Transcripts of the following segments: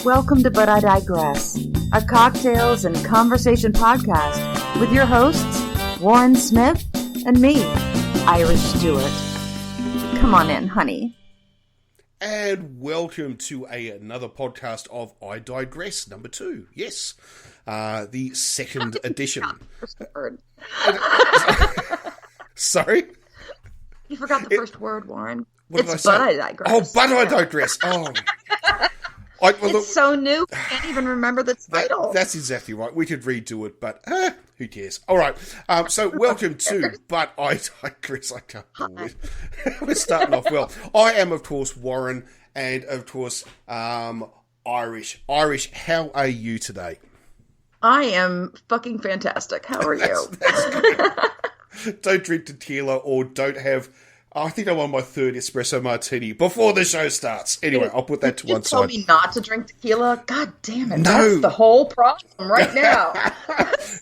Welcome to But I Digress, a cocktails and conversation podcast with your hosts, Warren Smith and me, Irish Stewart. Come on in, honey. And welcome to another podcast of I Digress, number 2. Yes, the second edition. First word. Sorry? You forgot the first word, Warren. What It's did I say? But I Digress. Oh, But I Digress. Oh. It's so new, I can't even remember the title. That's exactly right. We could redo it, but who cares? All right. So welcome to But I Digress. I can't believe it. We're starting off well. I am, of course, Warren, and, of course, Irish. Irish, how are you today? I am fucking fantastic. How are you? That's good. Don't drink tequila or don't have... I think I'm on my third espresso martini before the show starts. Anyway, I'll put that to one side. You told me not to drink tequila? God damn it. No. That's the whole problem right now.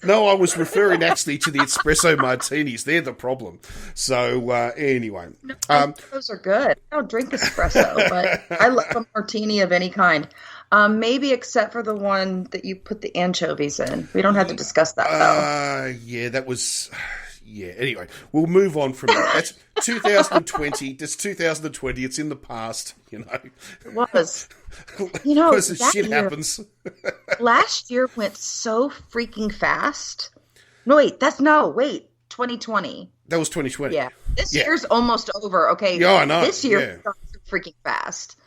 No, I was referring actually to the espresso martinis. They're the problem. So, anyway. No, those are good. I don't drink espresso, but I love a martini of any kind. Maybe except for the one that you put the anchovies in. We don't have to discuss that, though. Yeah, that was... Yeah, anyway, we'll move on from that. That's 2020. That's 2020. It's in the past, you know. It was. You know, that shit year, happens. Last year went so freaking fast. Wait, 2020. That was 2020. Yeah. This year's almost over, okay? Yeah, I know. This year went so freaking fast.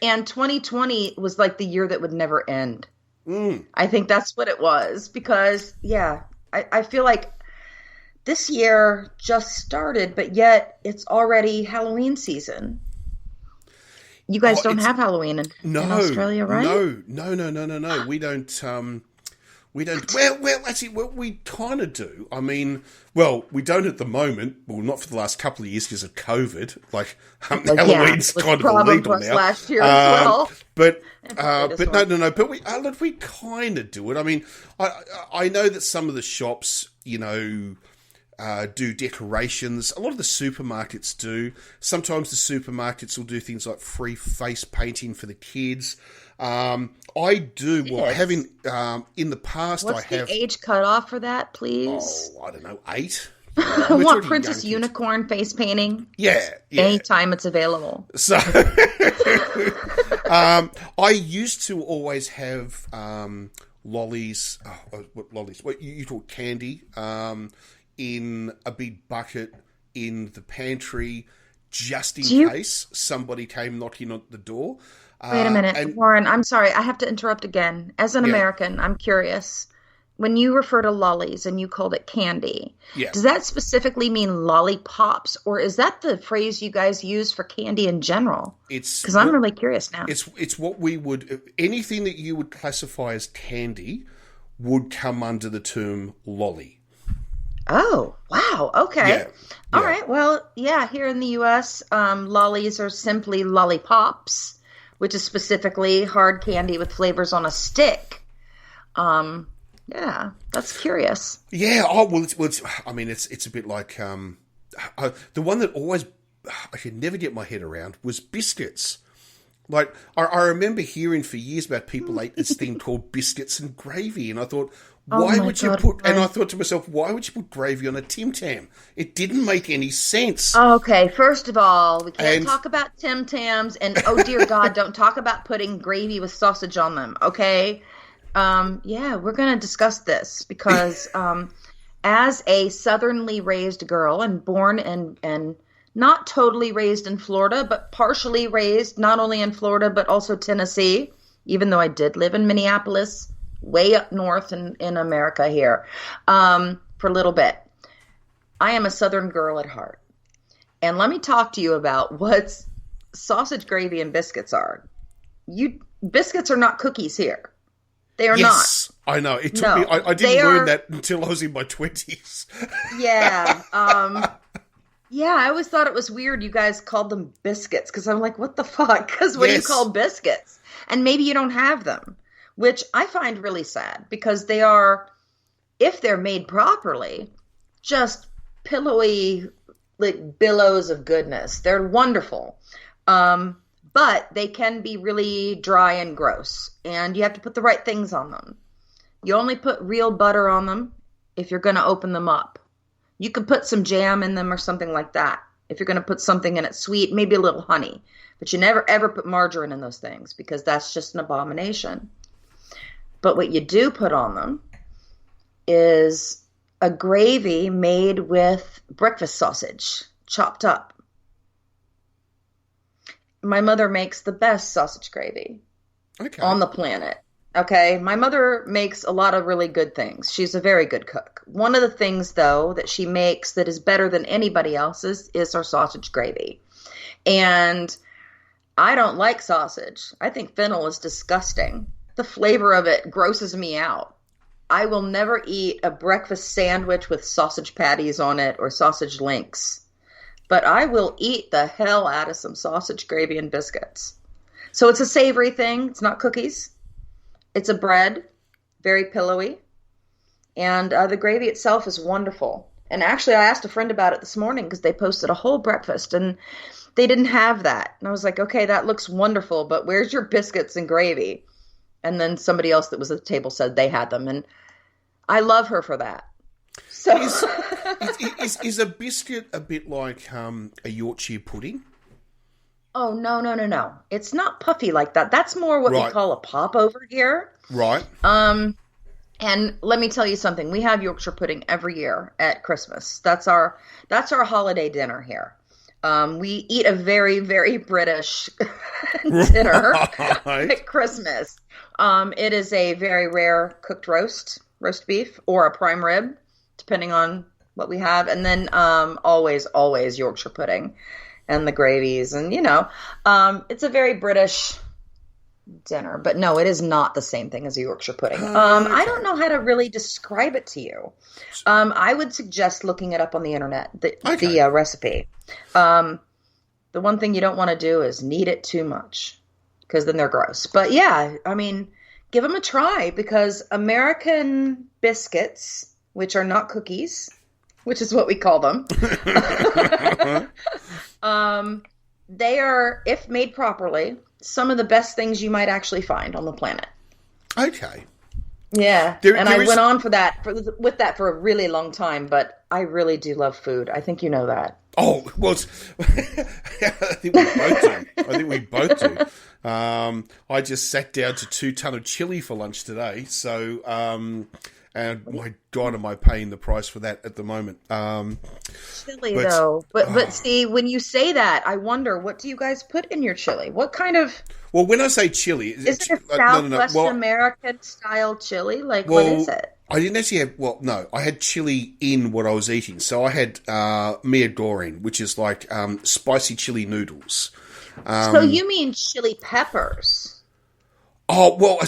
And 2020 was like the year that would never end. I think that's what it was. Because, I feel like this year just started, but yet it's already Halloween season. You guys don't have Halloween in Australia, right? No. We don't. Well, actually, we kind of do. I mean, we don't at the moment. Well, not for the last couple of years because of COVID. Like, Halloween's kind of illegal now. Last year as well. But no. But we kind of do it. I mean, I know that some of the shops, you know, do decorations. A lot of the supermarkets do. Sometimes the supermarkets will do things like free face painting for the kids. I do. Well, having in the past, What's the age cutoff for that, please? Oh, I don't know, 8. I want Princess Unicorn face painting. Yeah. Anytime it's available. So, I used to always have lollies. What lollies? What you talk candy? In a big bucket in the pantry, just in case somebody came knocking on the door. Wait a minute, Warren, I'm sorry, I have to interrupt again. As an American, I'm curious. When you refer to lollies and you called it candy, does that specifically mean lollipops, or is that the phrase you guys use for candy in general? Because I'm really curious now. It's what we would... Anything that you would classify as candy would come under the term lolly. Oh, wow. Okay. All right. Well, here in the U.S., lollies are simply lollipops, which is specifically hard candy with flavors on a stick. That's curious. Yeah. Oh, well, it's a bit like the one that always I could never get my head around was biscuits. Like, I remember hearing for years about people ate this thing called biscuits and gravy, and I thought, why would you put... And I thought to myself, why would you put gravy on a Tim Tam? It didn't make any sense. Okay, first of all, we can't talk about Tim Tams, and oh dear God, don't talk about putting gravy with sausage on them, okay? We're going to discuss this, because as a southernly raised girl and born and not totally raised in Florida, but partially raised not only in Florida, but also Tennessee, even though I did live in Minneapolis, way up north in America here, for a little bit. I am a Southern girl at heart. And let me talk to you about what sausage gravy and biscuits are. Biscuits are not cookies here. They are not. Yes, I know. It took me... I didn't learn that until I was in my 20s. Yeah. I always thought it was weird you guys called them biscuits, because I'm like, what the fuck? Because what do you call biscuits? And maybe you don't have them, which I find really sad, because they are, if they're made properly, just pillowy, like billows of goodness. They're wonderful. but they can be really dry and gross, and you have to put the right things on them. You only put real butter on them if you're going to open them up. You could put some jam in them or something like that. If you're going to put something in it sweet, maybe a little honey. But you never, ever put margarine in those things because that's just an abomination. But what you do put on them is a gravy made with breakfast sausage, chopped up. My mother makes the best sausage gravy on the planet. Okay, my mother makes a lot of really good things. She's a very good cook. One of the things, though, that she makes that is better than anybody else's is her sausage gravy. And I don't like sausage. I think fennel is disgusting. The flavor of it grosses me out. I will never eat a breakfast sandwich with sausage patties on it or sausage links. But I will eat the hell out of some sausage gravy and biscuits. So it's a savory thing. It's not cookies. It's a bread, very pillowy, and the gravy itself is wonderful. And actually, I asked a friend about it this morning because they posted a whole breakfast, and they didn't have that. And I was like, okay, that looks wonderful, but where's your biscuits and gravy? And then somebody else that was at the table said they had them, and I love her for that. So is a biscuit a bit like a Yorkshire pudding? Oh, no. It's not puffy like that. That's more what we call a pop over here. Right. And let me tell you something. We have Yorkshire pudding every year at Christmas. That's our holiday dinner here. We eat a very, very British dinner at Christmas. It is a very rare cooked roast beef, or a prime rib, depending on what we have. And then always Yorkshire pudding. And the gravies, and it's a very British dinner. But no, it is not the same thing as a Yorkshire pudding. I don't know how to really describe it to you. I would suggest looking it up on the internet, the recipe. The one thing you don't want to do is knead it too much, because then they're gross. But yeah, I mean, give them a try, because American biscuits, which are not cookies, which is what we call them, they are, if made properly, some of the best things you might actually find on the planet. Okay. Yeah, I went on with that for a really long time, but I really do love food. I think you know that. Oh, well, I think we both do. I just sat down to 2 tons of chili for lunch today, so... and my God, am I paying the price for that at the moment? Chili, though. But see, when you say that, I wonder, what do you guys put in your chili? What kind of... Well, when I say chili... Is it a Southwest American style chili? Like, what is it? I didn't actually have... Well, no. I had chili in what I was eating. So I had mia goreng, which is like spicy chili noodles. So you mean chili peppers? Oh, well,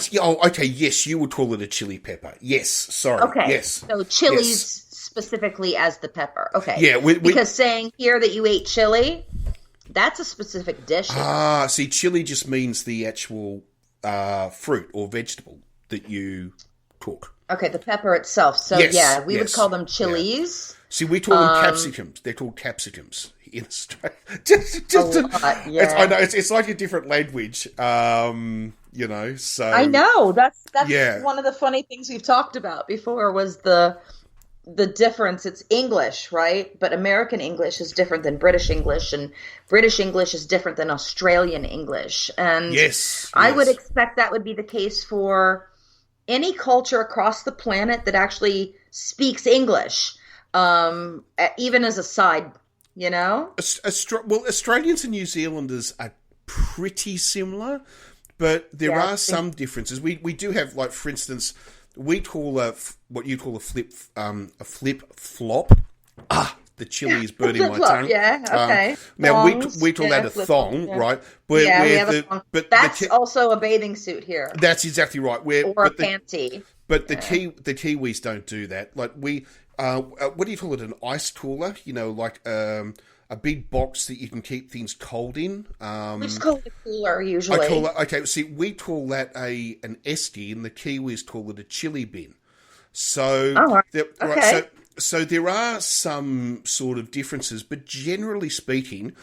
okay, yes, you would call it a chili pepper. Yes, sorry. Okay, yes. So chilies specifically as the pepper. Okay. Yeah. Because saying here that you ate chili, that's a specific dish. See, chili just means the actual fruit or vegetable that you cook. Okay, the pepper itself. So, we would call them chilies. Yeah. See, we call them capsicums. They're called capsicums in Australia. I know, it's like a different language. So I know that's one of the funny things we've talked about before was the difference. It's English, right? But American English is different than British English, and British English is different than Australian English. And I would expect that would be the case for any culture across the planet that actually speaks English, even as a side, Well, Australians and New Zealanders are pretty similar. But there are some differences. We do have, like, for instance, we call what you call a flip flop. The chili is burning my tongue. Yeah, okay. Now we call that a thong, right? We have a thong. But that's also a bathing suit here. That's exactly right. Or a panty. But the Kiwis don't do that. Like what do you call it? An ice cooler? Like a big box that you can keep things cold in. We just call it a cooler, usually. We call that an esky, and the Kiwis call it a chili bin. So, so there are some sort of differences, but generally speaking,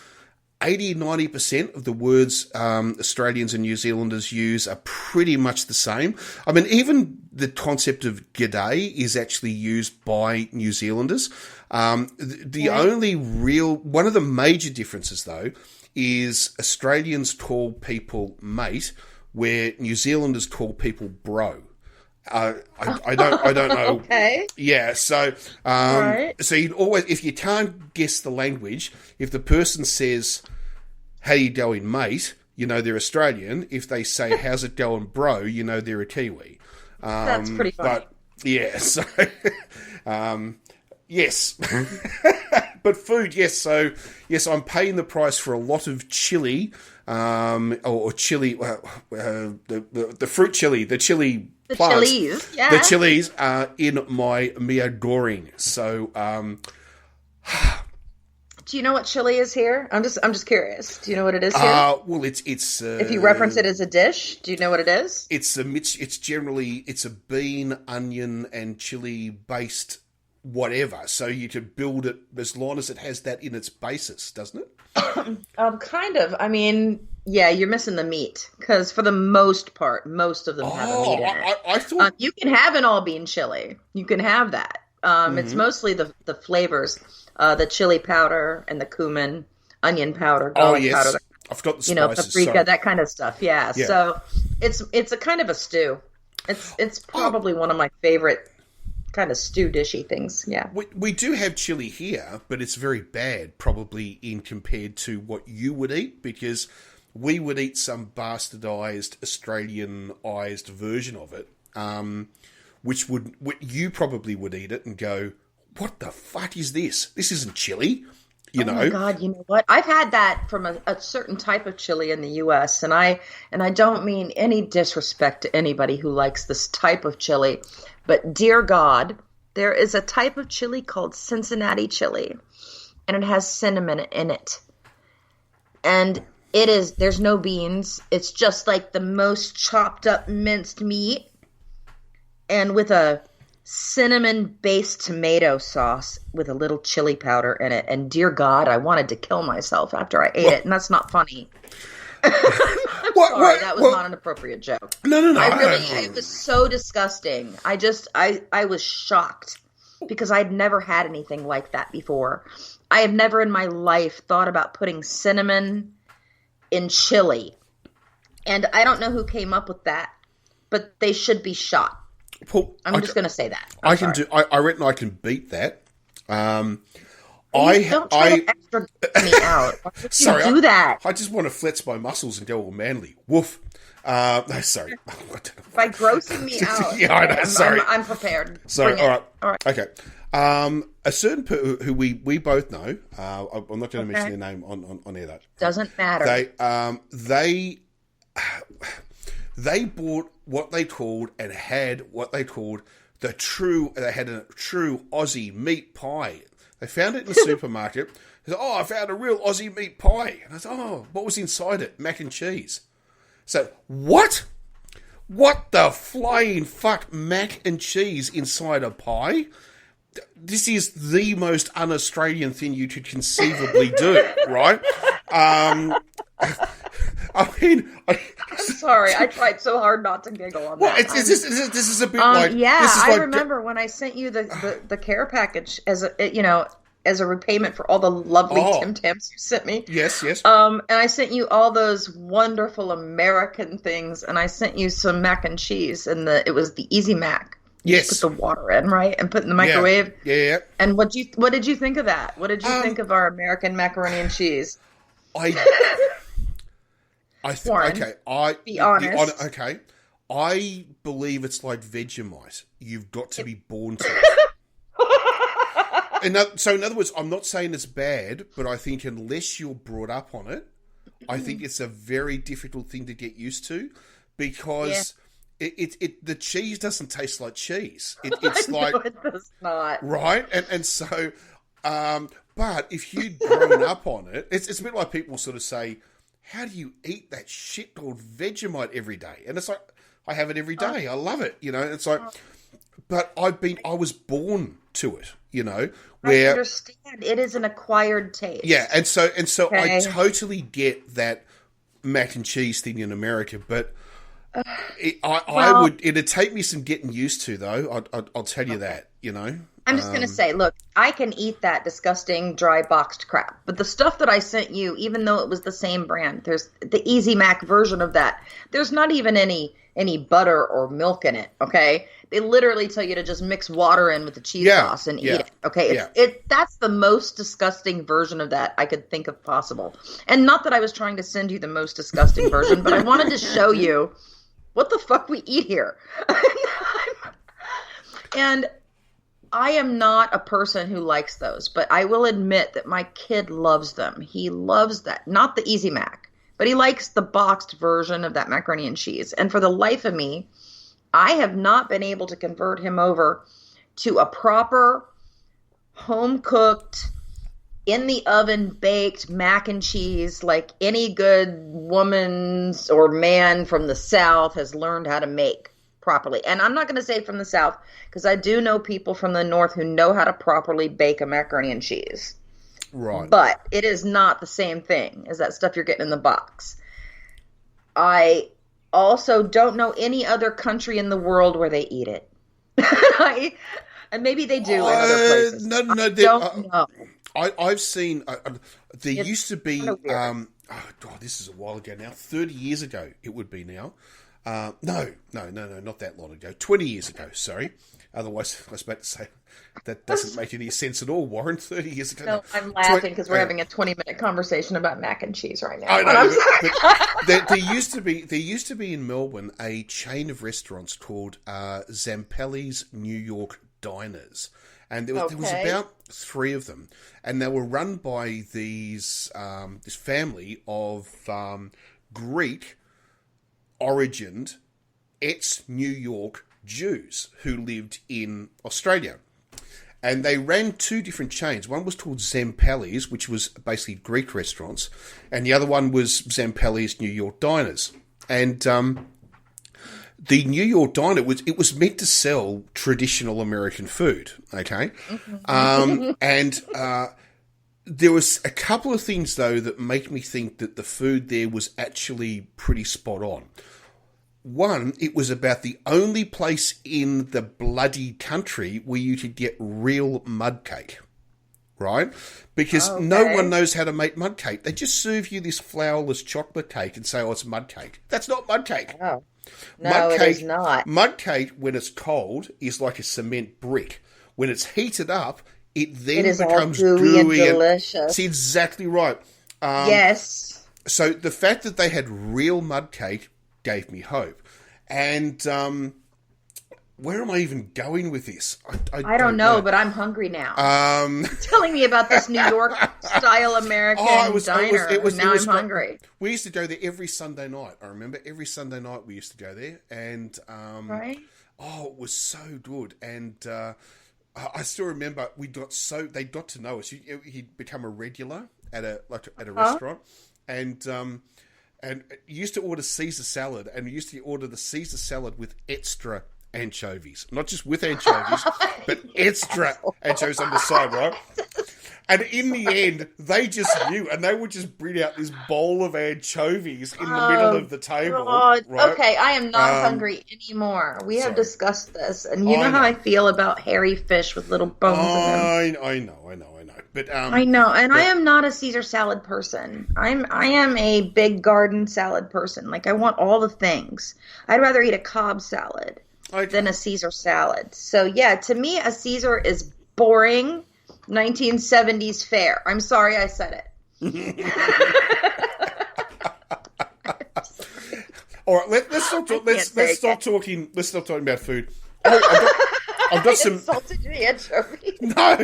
80-90% of the words Australians and New Zealanders use are pretty much the same. I mean, even the concept of g'day is actually used by New Zealanders. The only one of the major differences, though, is Australians call people mate, where New Zealanders call people bro. I don't know. Okay. Yeah. So, right. So you'd always, if you can't guess the language, if the person says, "How you going, mate?" you know they're Australian. If they say, "How's it going, bro?" you know they're a Kiwi. That's pretty funny. But yeah. So, yes. But food, yes. So, yes, I'm paying the price for a lot of chili, or chili, the fruit chili, the chili. The plants, chilies, yeah. The chilies are in my Mia Goring. So, do you know what chili is here? I'm just curious. Do you know what it is here? Well, it's if you reference it as a dish, do you know what it is? It's generally a bean, onion, and chili based whatever. So you can build it as long as it has that in its basis, doesn't it? Kind of. I mean, yeah, you're missing the meat because for the most part, most of them have a meat in it. I thought you can have an all bean chili. You can have that. It's mostly the flavors, the chili powder and the cumin, onion powder, garlic powder. I've got the spices. Paprika, that kind we stuff. Yeah. So it's a kind of a stew. It's probably one of my favorite kind of stew dishy things. Yeah. We do have chili here, but it's very bad probably in compared to what you would eat, because we would eat some bastardized Australianized version of it, which you probably would eat it and go, "What the fuck is this? This isn't chili." You know? My God, you know what? I've had that from a certain type of chili in the U.S., and I don't mean any disrespect to anybody who likes this type of chili, but dear God, there is a type of chili called Cincinnati chili, and it has cinnamon in it. And there's no beans. It's just like the most chopped up minced meat, and with a cinnamon-based tomato sauce with a little chili powder in it. And dear God, I wanted to kill myself after I ate it, and that's not funny. I'm sorry, that was not an appropriate joke. No. It was so disgusting. I was shocked because I'd never had anything like that before. I have never in my life thought about putting cinnamon in chili. And I don't know who came up with that, but they should be shot. Paul, I'm just going to say that. I reckon I can beat that. Don't try to extra me out. Sorry, do that. I just want to flex my muscles and go all manly. Woof. No, sorry. By grossing me out. Yeah, I know. Sorry, I'm prepared. Sorry. All right. Okay. A certain who we both know. I'm not going to mention their name on air. That doesn't matter. They bought what they called and had what they called they had a true Aussie meat pie. They found it in the supermarket. They said, "Oh, I found a real Aussie meat pie." And I said, "Oh, what was inside it? Mac and cheese." So, what? What the flying fuck, mac and cheese inside a pie? This is the most un-Australian thing you could conceivably do, right? I mean, I'm sorry. I tried so hard not to giggle on that. This is a bit like... Yeah, this is I remember when I sent you the care package as a repayment for all the lovely Tim Tams you sent me. Yes. And I sent you all those wonderful American things, and I sent you some mac and cheese, and it was the Easy Mac. Yes. Put the water in, right? And put it in the microwave. Yeah. And what did you think of that? What did you think of our American macaroni and cheese? Warren, be honest. Okay. I believe it's like Vegemite. You've got to be born to it. So in other words, I'm not saying it's bad, but I think unless you're brought up on it, I think it's a very difficult thing to get used to, because the cheese doesn't taste like cheese. It's like... No, it does not. Right? And so... but if you'd grown up on it, it's a bit like people sort of say, "How do you eat that shit called Vegemite every day?" And it's like, I have it every day. I love it. You know, it's like, but I was born to it, you know. Where, I understand. It is an acquired taste. Yeah, and so okay. I totally get that mac and cheese thing in America, but it'd take me some getting used to, though. I'll tell you that, you know. I'm just going to say, look, I can eat that disgusting dry boxed crap, but the stuff that I sent you, even though it was the same brand, there's the Easy Mac version of that. There's not even any butter or milk in it, okay? They literally tell you to just mix water in with the cheese sauce and eat it, okay? That's the most disgusting version of that I could think of possible. And not that I was trying to send you the most disgusting version, but I wanted to show you what the fuck we eat here. And I am not a person who likes those, but I will admit that my kid loves them. He loves that. Not the Easy Mac, but he likes the boxed version of that macaroni and cheese. And for the life of me, I have not been able to convert him over to a proper, home-cooked, in-the-oven baked mac and cheese like any good woman or man from the South has learned how to make properly. And I'm not going to say from the South, because I do know people from the North who know how to properly bake a macaroni and cheese. Right. But it is not the same thing as that stuff you're getting in the box. I also don't know any other country in the world where they eat it. And maybe they do in other places. No, I don't know. I've seen, there used to be, this is a while ago now, 30 years ago it would be now. No, not that long ago. 20 years ago, sorry. Otherwise, I was about to say, that doesn't make any sense at all, Warren. 30 years ago. No, I'm laughing because we're having a 20-minute conversation about mac and cheese right now. I know, but there used to be in Melbourne a chain of restaurants called Zampelli's New York Diners. And there was about 3 of them. And they were run by this family of Greek origined ex-New York Jews who lived in Australia. And they ran 2 different chains. One was called Zampelli's, which was basically Greek restaurants, and the other one was Zampelli's New York Diners. And the New York Diner was meant to sell traditional American food, okay? Mm-hmm. And there was a couple of things, though, that make me think that the food there was actually pretty spot on. One, it was about the only place in the bloody country where you could get real mud cake, right? Because no one knows how to make mud cake. They just serve you this flourless chocolate cake and say, it's mud cake. That's not mud cake. Oh. No, it is not. Mud cake, when it's cold, is like a cement brick. When it's heated up, it then becomes gooey and delicious. That's exactly right. Yes. So the fact that they had real mud cake gave me hope. And where am I even going with this? I don't know, but I'm hungry now. Telling me about this New York style American diner. I'm hungry. We used to go there every Sunday night. I remember every Sunday night we used to go there, and right? Oh, it was so good. And I still remember they got to know us. He'd become a regular at a restaurant, and you used to order Caesar salad, and we used to order the Caesar salad with extra anchovies. Not just with anchovies, but extra anchovies on the side, right? And in the end, they just knew, and they would just bring out this bowl of anchovies in the middle of the table. God. Right? Okay, I am not hungry anymore. We have discussed this, and you know how I feel about hairy fish with little bones in them. I know. But I know, and I am not a Caesar salad person. I am a big garden salad person. Like, I want all the things. I'd rather eat a Cobb salad than a Caesar salad. So yeah, to me, a Caesar is boring 1970s fare. I'm sorry I said it. All right, let's stop talking about food. I've got some. Insulted the anchovy. No.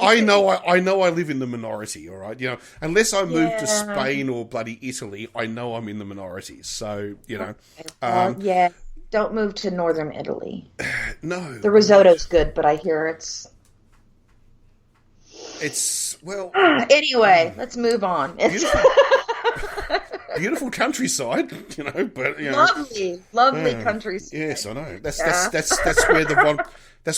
I know I live in the minority. All right, unless I move to Spain or bloody Italy, I know I'm in the minority. So yeah. Don't move to northern Italy. No. The risotto's good, but I hear it's well. Anyway, let's move on. beautiful countryside, but lovely countryside. Yes, I know. That's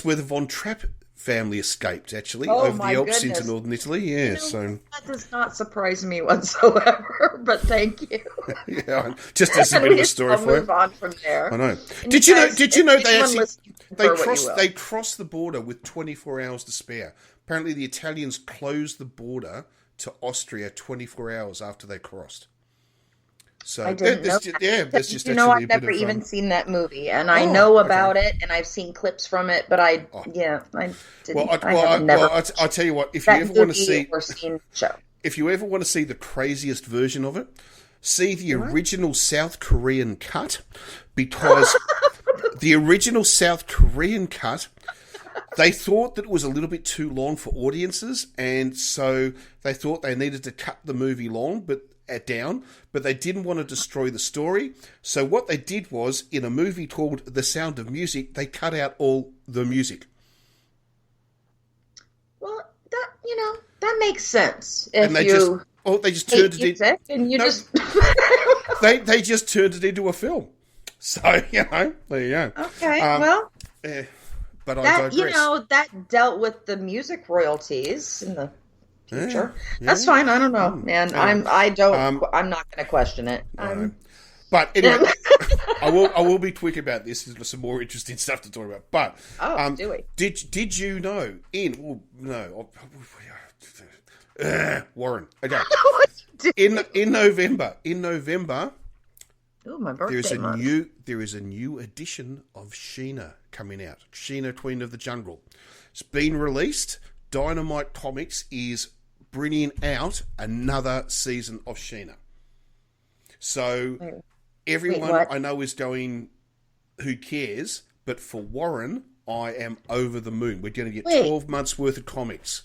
where the Von Trapp family escaped, actually, over the Alps into northern Italy. Yeah, so that does not surprise me whatsoever. But thank you. Yeah, just as a bit of a story for you. Move on from there. I know. Did you know they crossed the border with 24 hours to spare? Apparently, the Italians closed the border to Austria 24 hours after they crossed. So I didn't know. There's just I've never even seen that movie, and I know about it, and I've seen clips from it, but I didn't. I'll tell you what. If you ever want to see the craziest version of it, see the original South Korean cut, because the original South Korean cut, they thought that it was a little bit too long for audiences, and so they thought they needed to cut the movie down, but they didn't want to destroy the story. So what they did was, in a movie called The Sound of Music, they cut out all the music. Well, that makes sense. They just turned it in, and you just they just turned it into a film. So there you go. Okay, but I digress. That dealt with the music royalties in the future. That's fine. I don't know, man. I'm not going to question it. But anyway, I will be quick about this. There's some more interesting stuff to talk about. But do we? Did you know Warren? Okay. in November. Oh, my birthday there is a new edition of Sheena coming out. Sheena, Queen of the Jungle. It's been released. Dynamite Comics is bringing out another season of Sheena. So everyone I know is going, who cares? But for Warren, I am over the moon. We're going to get 12 months worth of comics.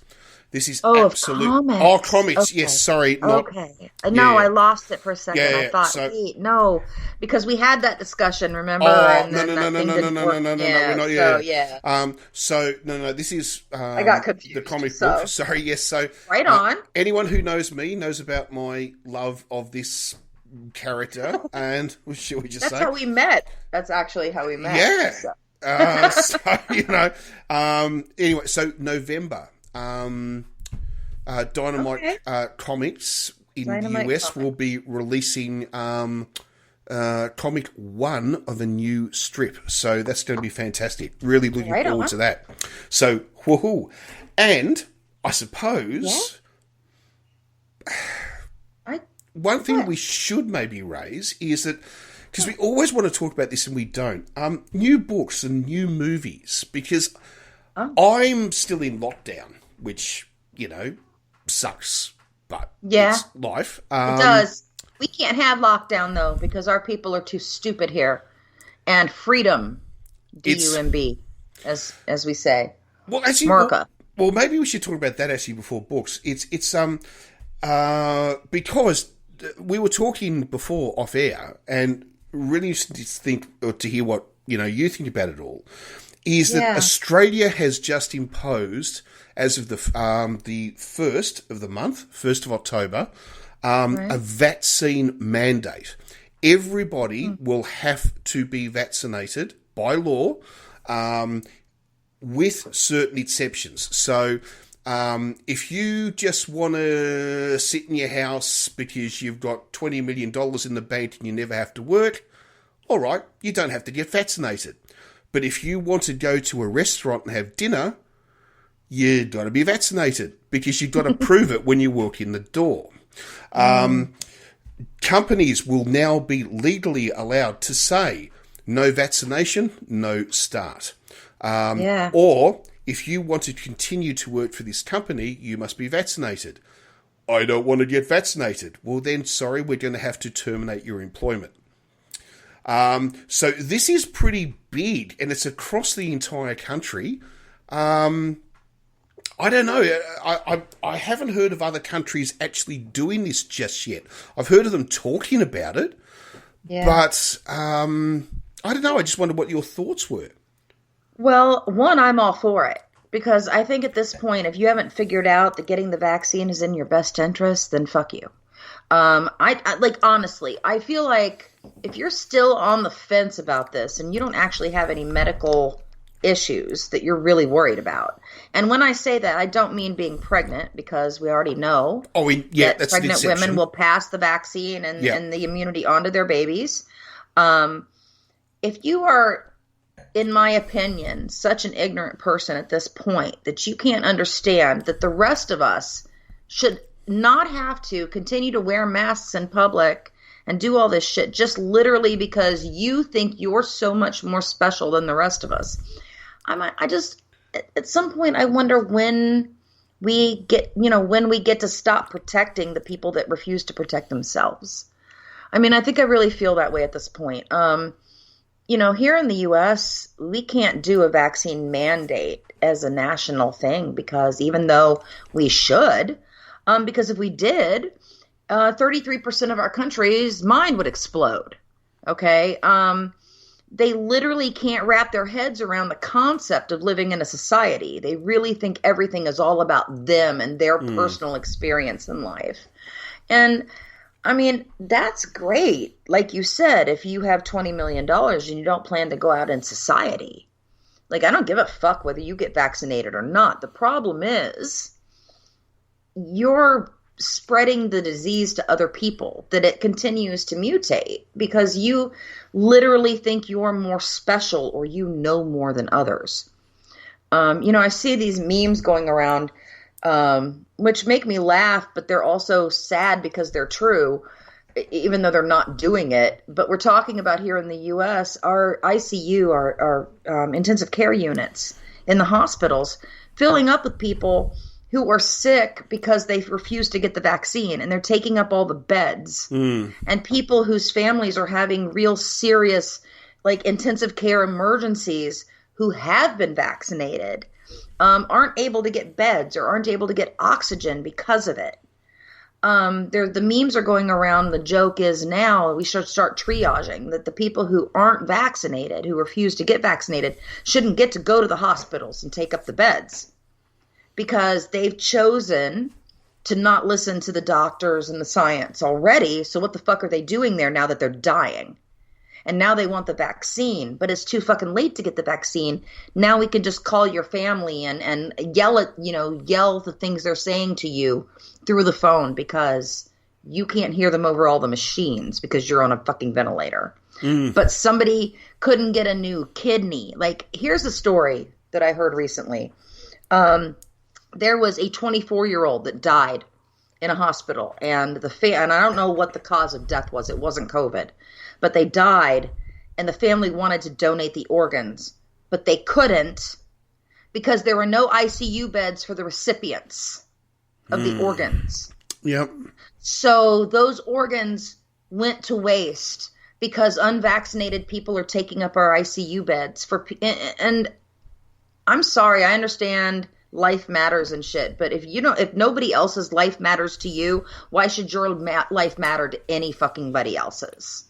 This is absolute... Comics. Oh, comics. Okay. Yes, sorry. Okay. No, I lost it for a second. I thought, no. Because we had that discussion, remember? Oh, no, we're not yet. No, this is... I got confused. The comic book. Sorry, yes. So, right on. Anyone who knows me knows about my love of this character. And should we just say... That's how we met. That's actually how we met. Yeah. Anyway, so November... Dynamite Comics in the US will be releasing comic 1 of a new strip. So that's going to be fantastic. Really looking forward to that. So, woohoo. And I suppose one thing we should maybe raise is that, because we always want to talk about this and we don't, new books and new movies, because I'm still in lockdown, which, sucks, but it's life. It does. We can't have lockdown, though, because our people are too stupid here. And freedom, D-U-M-B, as we say. Well, actually, America. Well, maybe we should talk about that, actually, before books. It's because we were talking before off air, and really interesting to think, or to hear what, you think about it all, is that Australia has just imposed, as of the 1st of the month, 1st of October, a vaccine mandate. Everybody will have to be vaccinated by law, with certain exceptions. So if you just want to sit in your house because you've got $20 million in the bank and you never have to work, all right, you don't have to get vaccinated. But if you want to go to a restaurant and have dinner, you've got to be vaccinated, because you've got to prove it when you walk in the door. Companies will now be legally allowed to say, no vaccination, no start. Or, if you want to continue to work for this company, you must be vaccinated. I don't want to get vaccinated. Well then, sorry, we're going to have to terminate your employment. So this is pretty big, and it's across the entire country. I don't know. I haven't heard of other countries actually doing this just yet. I've heard of them talking about it, but I don't know. I just wondered what your thoughts were. Well, one, I'm all for it, because I think at this point, if you haven't figured out that getting the vaccine is in your best interest, then fuck you. I like, honestly, I feel like if you're still on the fence about this and you don't actually have any medical issues that you're really worried about. And when I say that, I don't mean being pregnant, because we already know that's pregnant women will pass the vaccine and the immunity onto their babies. If you are, in my opinion, such an ignorant person at this point that you can't understand that the rest of us should not have to continue to wear masks in public and do all this shit just literally because you think you're so much more special than the rest of us. I just, at some point, I wonder when we get to stop protecting the people that refuse to protect themselves. I mean, I think I really feel that way at this point. Here in the U.S., we can't do a vaccine mandate as a national thing, because even though we should, because if we did, 33% of our country's mind would explode. Okay? They literally can't wrap their heads around the concept of living in a society. They really think everything is all about them and their personal experience in life. And I mean, that's great. Like you said, if you have $20 million and you don't plan to go out in society, like, I don't give a fuck whether you get vaccinated or not. The problem is you're spreading the disease to other people, that it continues to mutate because you literally think you're more special or you know more than others. I see these memes going around, which make me laugh, but they're also sad because they're true, even though they're not doing it. But we're talking about here in the U.S., our ICU, our intensive care units in the hospitals, filling up with people who are sick because they refuse to get the vaccine, and they're taking up all the beds. And people whose families are having real serious, like, intensive care emergencies who have been vaccinated aren't able to get beds or aren't able to get oxygen because of it. The memes are going around. The joke is now we should start triaging, that the people who aren't vaccinated, who refuse to get vaccinated, shouldn't get to go to the hospitals and take up the beds, because they've chosen to not listen to the doctors and the science already. So what the fuck are they doing there now that they're dying? And now they want the vaccine, but it's too fucking late to get the vaccine. Now we can just call your family and yell the things they're saying to you through the phone, because you can't hear them over all the machines because you're on a fucking ventilator. But somebody couldn't get a new kidney. Like, here's a story that I heard recently. There was a 24-year-old that died in a hospital, and and I don't know what the cause of death was. It wasn't COVID, but they died, and the family wanted to donate the organs, but they couldn't because there were no ICU beds for the recipients of the organs. Yep. So those organs went to waste because unvaccinated people are taking up our ICU beds and I'm sorry, I understand life matters and shit, but if nobody else's life matters to you, why should your life matter to any fucking buddy else's?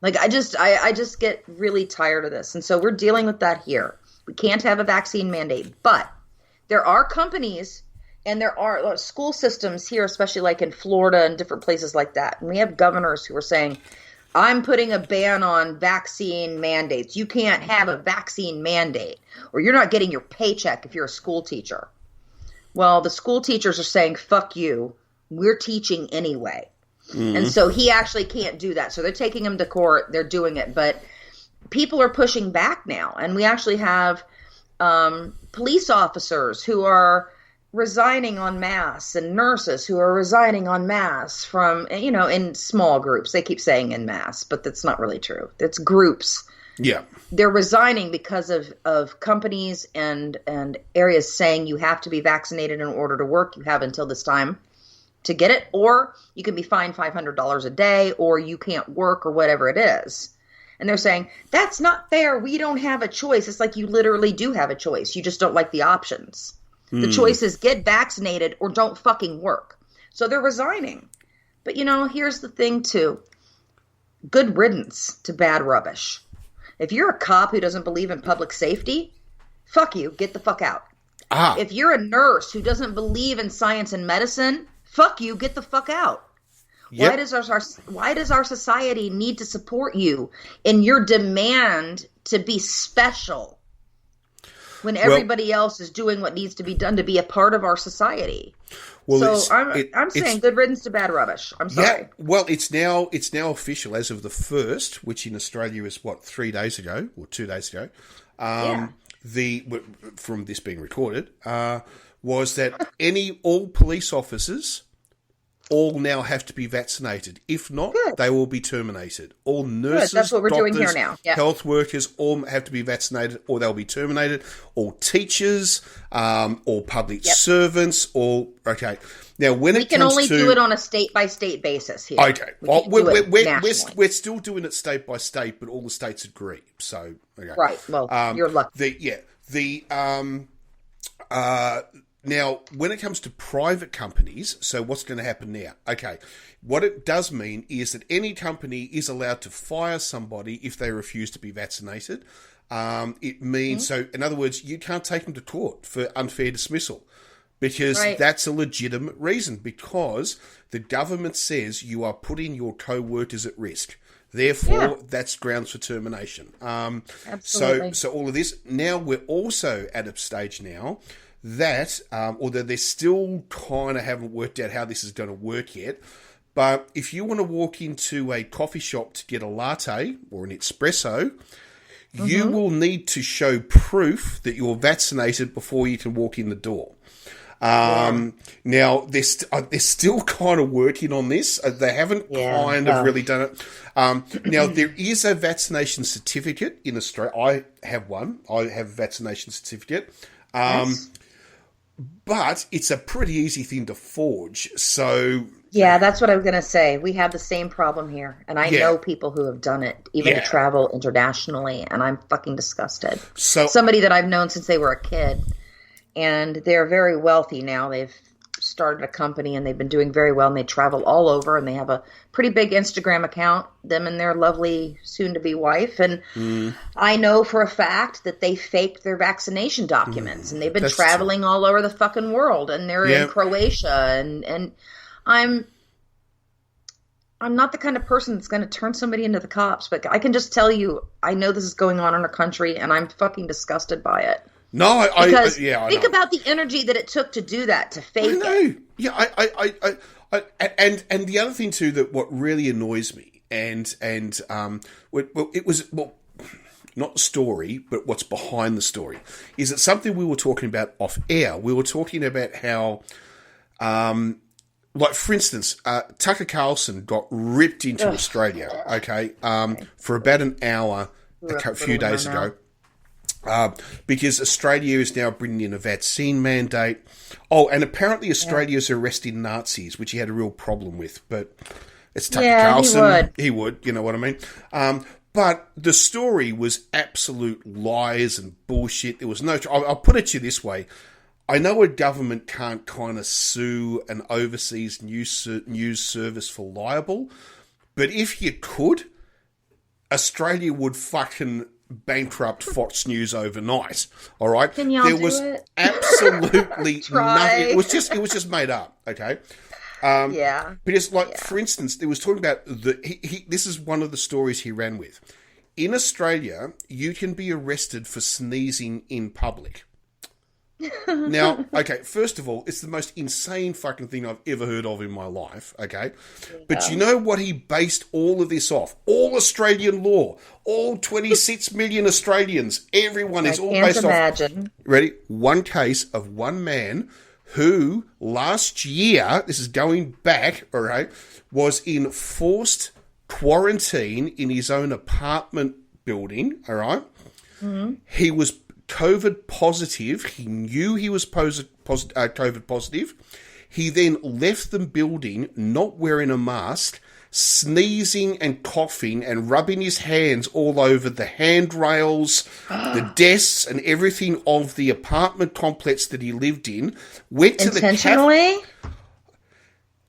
Like, I just get really tired of this. And so we're dealing with that here. We can't have a vaccine mandate, but there are companies and there are school systems here, especially like in Florida and different places like that. And we have governors who are saying, I'm putting a ban on vaccine mandates. You can't have a vaccine mandate, or you're not getting your paycheck if you're a school teacher. Well, the school teachers are saying, fuck you. We're teaching anyway. And so he actually can't do that. So they're taking him to court. They're doing it. But people are pushing back now. And we actually have police officers who are resigning en masse, and nurses who are resigning en masse from, in small groups. They keep saying en masse, but that's not really true. It's groups. Yeah. They're resigning because of companies and areas saying you have to be vaccinated in order to work. You have until this time to get it, or you can be fined $500 a day, or you can't work, or whatever it is. And they're saying, that's not fair. We don't have a choice. It's like you literally do have a choice. You just don't like the options. The choice is get vaccinated or don't fucking work. So they're resigning. But, here's the thing, too. Good riddance to bad rubbish. If you're a cop who doesn't believe in public safety, fuck you. Get the fuck out. If you're a nurse who doesn't believe in science and medicine, fuck you. Get the fuck out. Yep. Why does our society need to support you in your demand to be special when everybody else is doing what needs to be done to be a part of our society? Well, so I'm saying good riddance to bad rubbish. I'm sorry. Yeah, well, it's now official as of the 1st, which in Australia is 3 days ago or 2 days ago. From this being recorded, was that all police officers all now have to be vaccinated. If not, they will be terminated. All nurses, that's what we're doing here now. Yep. Health workers all have to be vaccinated or they'll be terminated. All teachers, all public servants, all... Okay. Now, when we can only do it on a state-by-state basis here. Okay. We're still doing it state by state, but all the states agree. So, okay. Right. Well, you're lucky. Now, when it comes to private companies, so what's going to happen now? Okay, what it does mean is that any company is allowed to fire somebody if they refuse to be vaccinated. It means, so in other words, you can't take them to court for unfair dismissal because that's a legitimate reason, because the government says you are putting your co-workers at risk. Therefore, that's grounds for termination. Absolutely. So all of this, now we're also at a stage now that, although they still kind of haven't worked out how this is going to work yet, but if you want to walk into a coffee shop to get a latte or an espresso, you will need to show proof that you're vaccinated before you can walk in the door. Now, they're still kind of working on this. They haven't of really done it. Now, there is a vaccination certificate in Australia. I have one. I have a vaccination certificate. But it's a pretty easy thing to forge. So yeah, that's what I was going to say. We have the same problem here, and I know people who have done it, even to travel internationally, and I'm fucking disgusted. So somebody that I've known since they were a kid, and they're very wealthy now. They've started a company, and they've been doing very well, and they travel all over, and they have a pretty big Instagram account, them and their lovely soon-to-be wife, and I know for a fact that they faked their vaccination documents, and they've been traveling all over the fucking world, and they're in Croatia, and I'm not the kind of person that's going to turn somebody into the cops, but I can just tell you, I know this is going on in our country, and I'm fucking disgusted by it. No, I think about the energy that it took to do that, to fake it. Yeah, and the other thing too, that what really annoys me, it was not the story, but what's behind the story, is that something we were talking about off air. We were talking about how, like for instance, Tucker Carlson got ripped into Australia, for about an hour a few days ago. Because Australia is now bringing in a vaccine mandate. Oh, and apparently Australia's arresting Nazis, which he had a real problem with. But it's Tucker Carlson. He would, you know what I mean? But the story was absolute lies and bullshit. There was no... I'll put it to you this way. I know a government can't kind of sue an overseas news service for libel, but if you could, Australia would fucking bankrupt Fox News overnight. All right, can y'all was it? Absolutely nothing. It was just made up. Okay. But it's like, for instance, there was talking about this is one of the stories he ran with. In Australia, you can be arrested for sneezing in public. Now, okay, first of all, it's the most insane fucking thing I've ever heard of in my life, okay? But you know what he based all of this off? All Australian law, all 26 million Australians, everyone is all based off... Ready? One case of one man who last year, this is going back, all right, was in forced quarantine in his own apartment building, all right? Mm-hmm. He was COVID positive. He knew he was COVID positive. He then left the building not wearing a mask, sneezing and coughing and rubbing his hands all over the handrails, the desks and everything of the apartment complex that he lived in. Went to intentionally?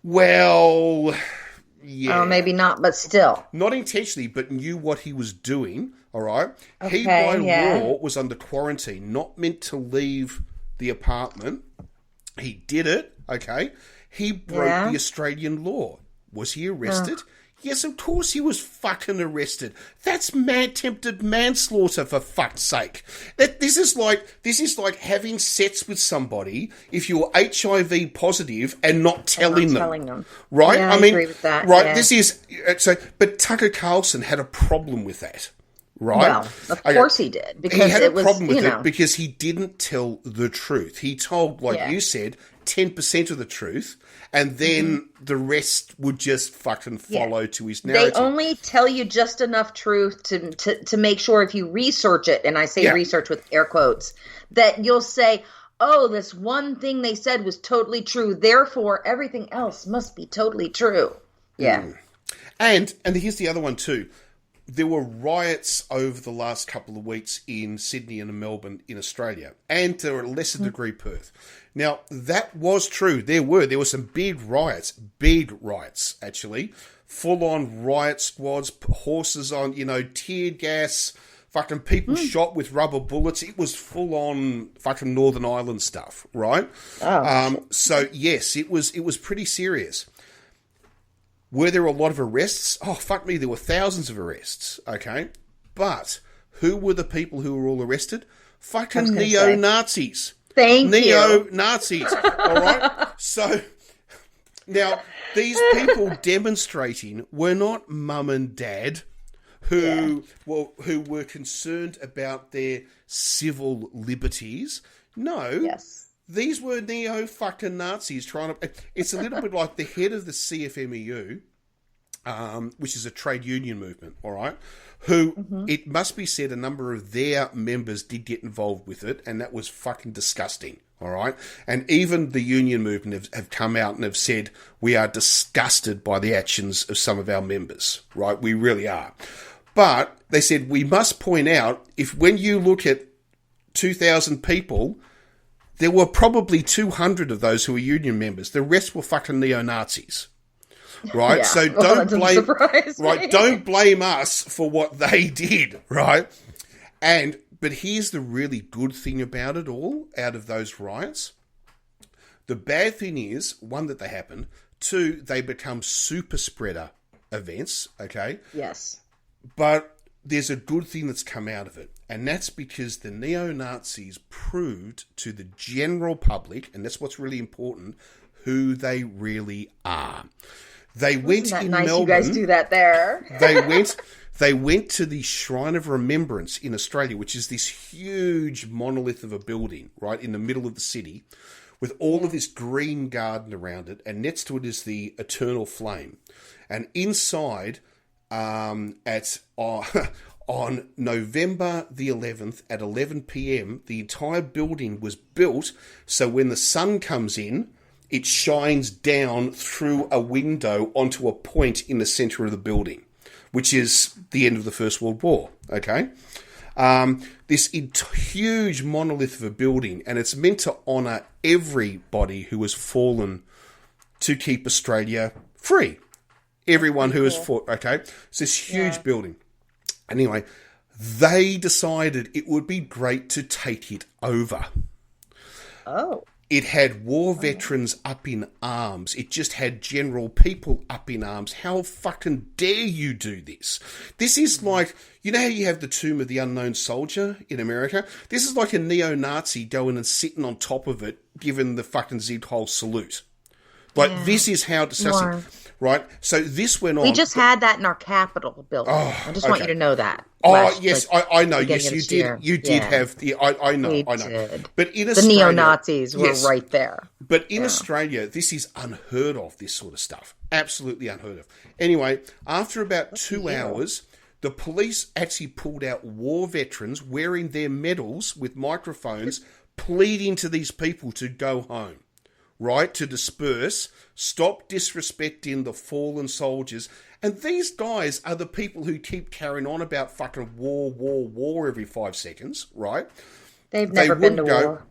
Well, yeah. Oh, maybe not, but still. Not intentionally, but knew what he was doing. All right. Okay, he, by law, was under quarantine, not meant to leave the apartment. He did it. Okay. He broke the Australian law. Was he arrested? Yes, of course he was fucking arrested. That's attempted manslaughter, for fuck's sake. This is like having sex with somebody if you're HIV positive and not telling them. Right? Yeah, I agree with that. Right? Yeah. This is so. But Tucker Carlson had a problem with that. Right? Well, of course he did. Because he had a problem with it because he didn't tell the truth. He told, like you said, 10% of the truth, and then the rest would just fucking follow to his narrative. They only tell you just enough truth to make sure if you research it, and I say research with air quotes, that you'll say, oh, this one thing they said was totally true, therefore everything else must be totally true. Yeah. And here's the other one too. There were riots over the last couple of weeks in Sydney and Melbourne in Australia, and to a lesser degree Perth. Now, that was true. There were some big riots, actually. Full-on riot squads, horses on, tear gas, fucking people shot with rubber bullets. It was full-on fucking Northern Ireland stuff, right? So, yes, it was pretty serious. Were there a lot of arrests? Oh, fuck me, there were thousands of arrests, okay? But who were the people who were all arrested? Fucking neo-Nazis. Thank you. Neo-Nazis, all right? So, now, these people demonstrating were not mum and dad who were concerned about their civil liberties. No. Yes. These were neo-fucking Nazis trying to... It's a little bit like the head of the CFMEU, which is a trade union movement, all right, who, it must be said, a number of their members did get involved with it, and that was fucking disgusting, all right? And even the union movement have come out and have said, we are disgusted by the actions of some of our members, right? We really are. But they said, we must point out, when you look at 2,000 people... There were probably 200 of those who were union members. The rest were fucking neo-Nazis, right? Yeah. So don't blame us for what they did, right? But here's the really good thing about it all, out of those riots. The bad thing is, one, that they happen. Two, they become super spreader events, okay? Yes. But there's a good thing that's come out of it. And that's because the neo-Nazis proved to the general public, and that's what's really important, who they really are. They went in Melbourne. You guys do that there. They went to the Shrine of Remembrance in Australia, which is this huge monolith of a building, right, in the middle of the city, with all of this green garden around it, and next to it is the Eternal Flame. And inside, on November the 11th at 11 p.m, the entire building was built so when the sun comes in, it shines down through a window onto a point in the centre of the building, which is the end of the First World War, okay? This huge monolith of a building, and it's meant to honour everybody who has fallen to keep Australia free. Everyone who has fought, okay? It's this huge building. Anyway, they decided it would be great to take it over. Oh. It had war veterans up in arms. It just had general people up in arms. How fucking dare you do this? This is like, you know how you have the Tomb of the Unknown Soldier in America? This is like a neo-Nazi going and sitting on top of it, giving the fucking Zieg-Heil salute. Like, this is how disgusting... Right, so this went on. We just had that in our Capitol building. I just want you to know that. Yes, I know. Yes, you did. You did have the. I know. We I know. did. But in the Australia, neo-Nazis were right there. But in Australia, this is unheard of. This sort of stuff, absolutely unheard of. Anyway, after about 2 hours, the police actually pulled out war veterans wearing their medals with microphones, pleading to these people to go home. Right, to disperse, stop disrespecting the fallen soldiers. And these guys are the people who keep carrying on about fucking war every 5 seconds, right? They've never been to war.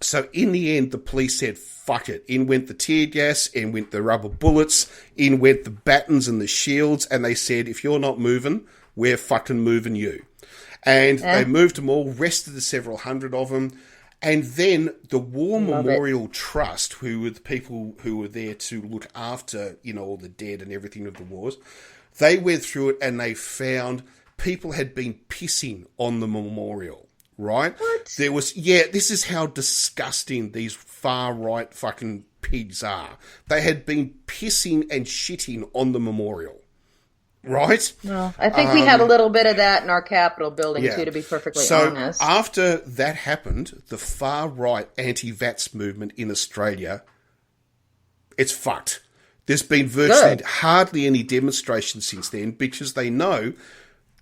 So in the end, the police said, fuck it. In went the tear gas, in went the rubber bullets, in went the batons and the shields, and they said, if you're not moving, we're fucking moving you. And they moved them all, rested the several hundred of them. And then the War Memorial Trust, who were the people who were there to look after, all the dead and everything of the wars, they went through it and they found people had been pissing on the memorial, right? What? There was, this is how disgusting these far-right fucking pigs are. They had been pissing and shitting on the memorial. Right? Well, I think we had a little bit of that in our Capitol building, too, to be perfectly honest. So after that happened, the far-right anti-vax movement in Australia, it's fucked. There's been virtually hardly any demonstrations since then because they know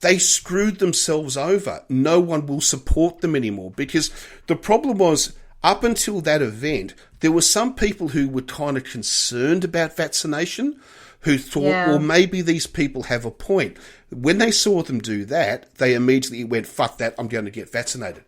they screwed themselves over. No one will support them anymore because the problem was, up until that event, there were some people who were kind of concerned about vaccination, who thought, well, maybe these people have a point. When they saw them do that, they immediately went, fuck that, I'm going to get vaccinated.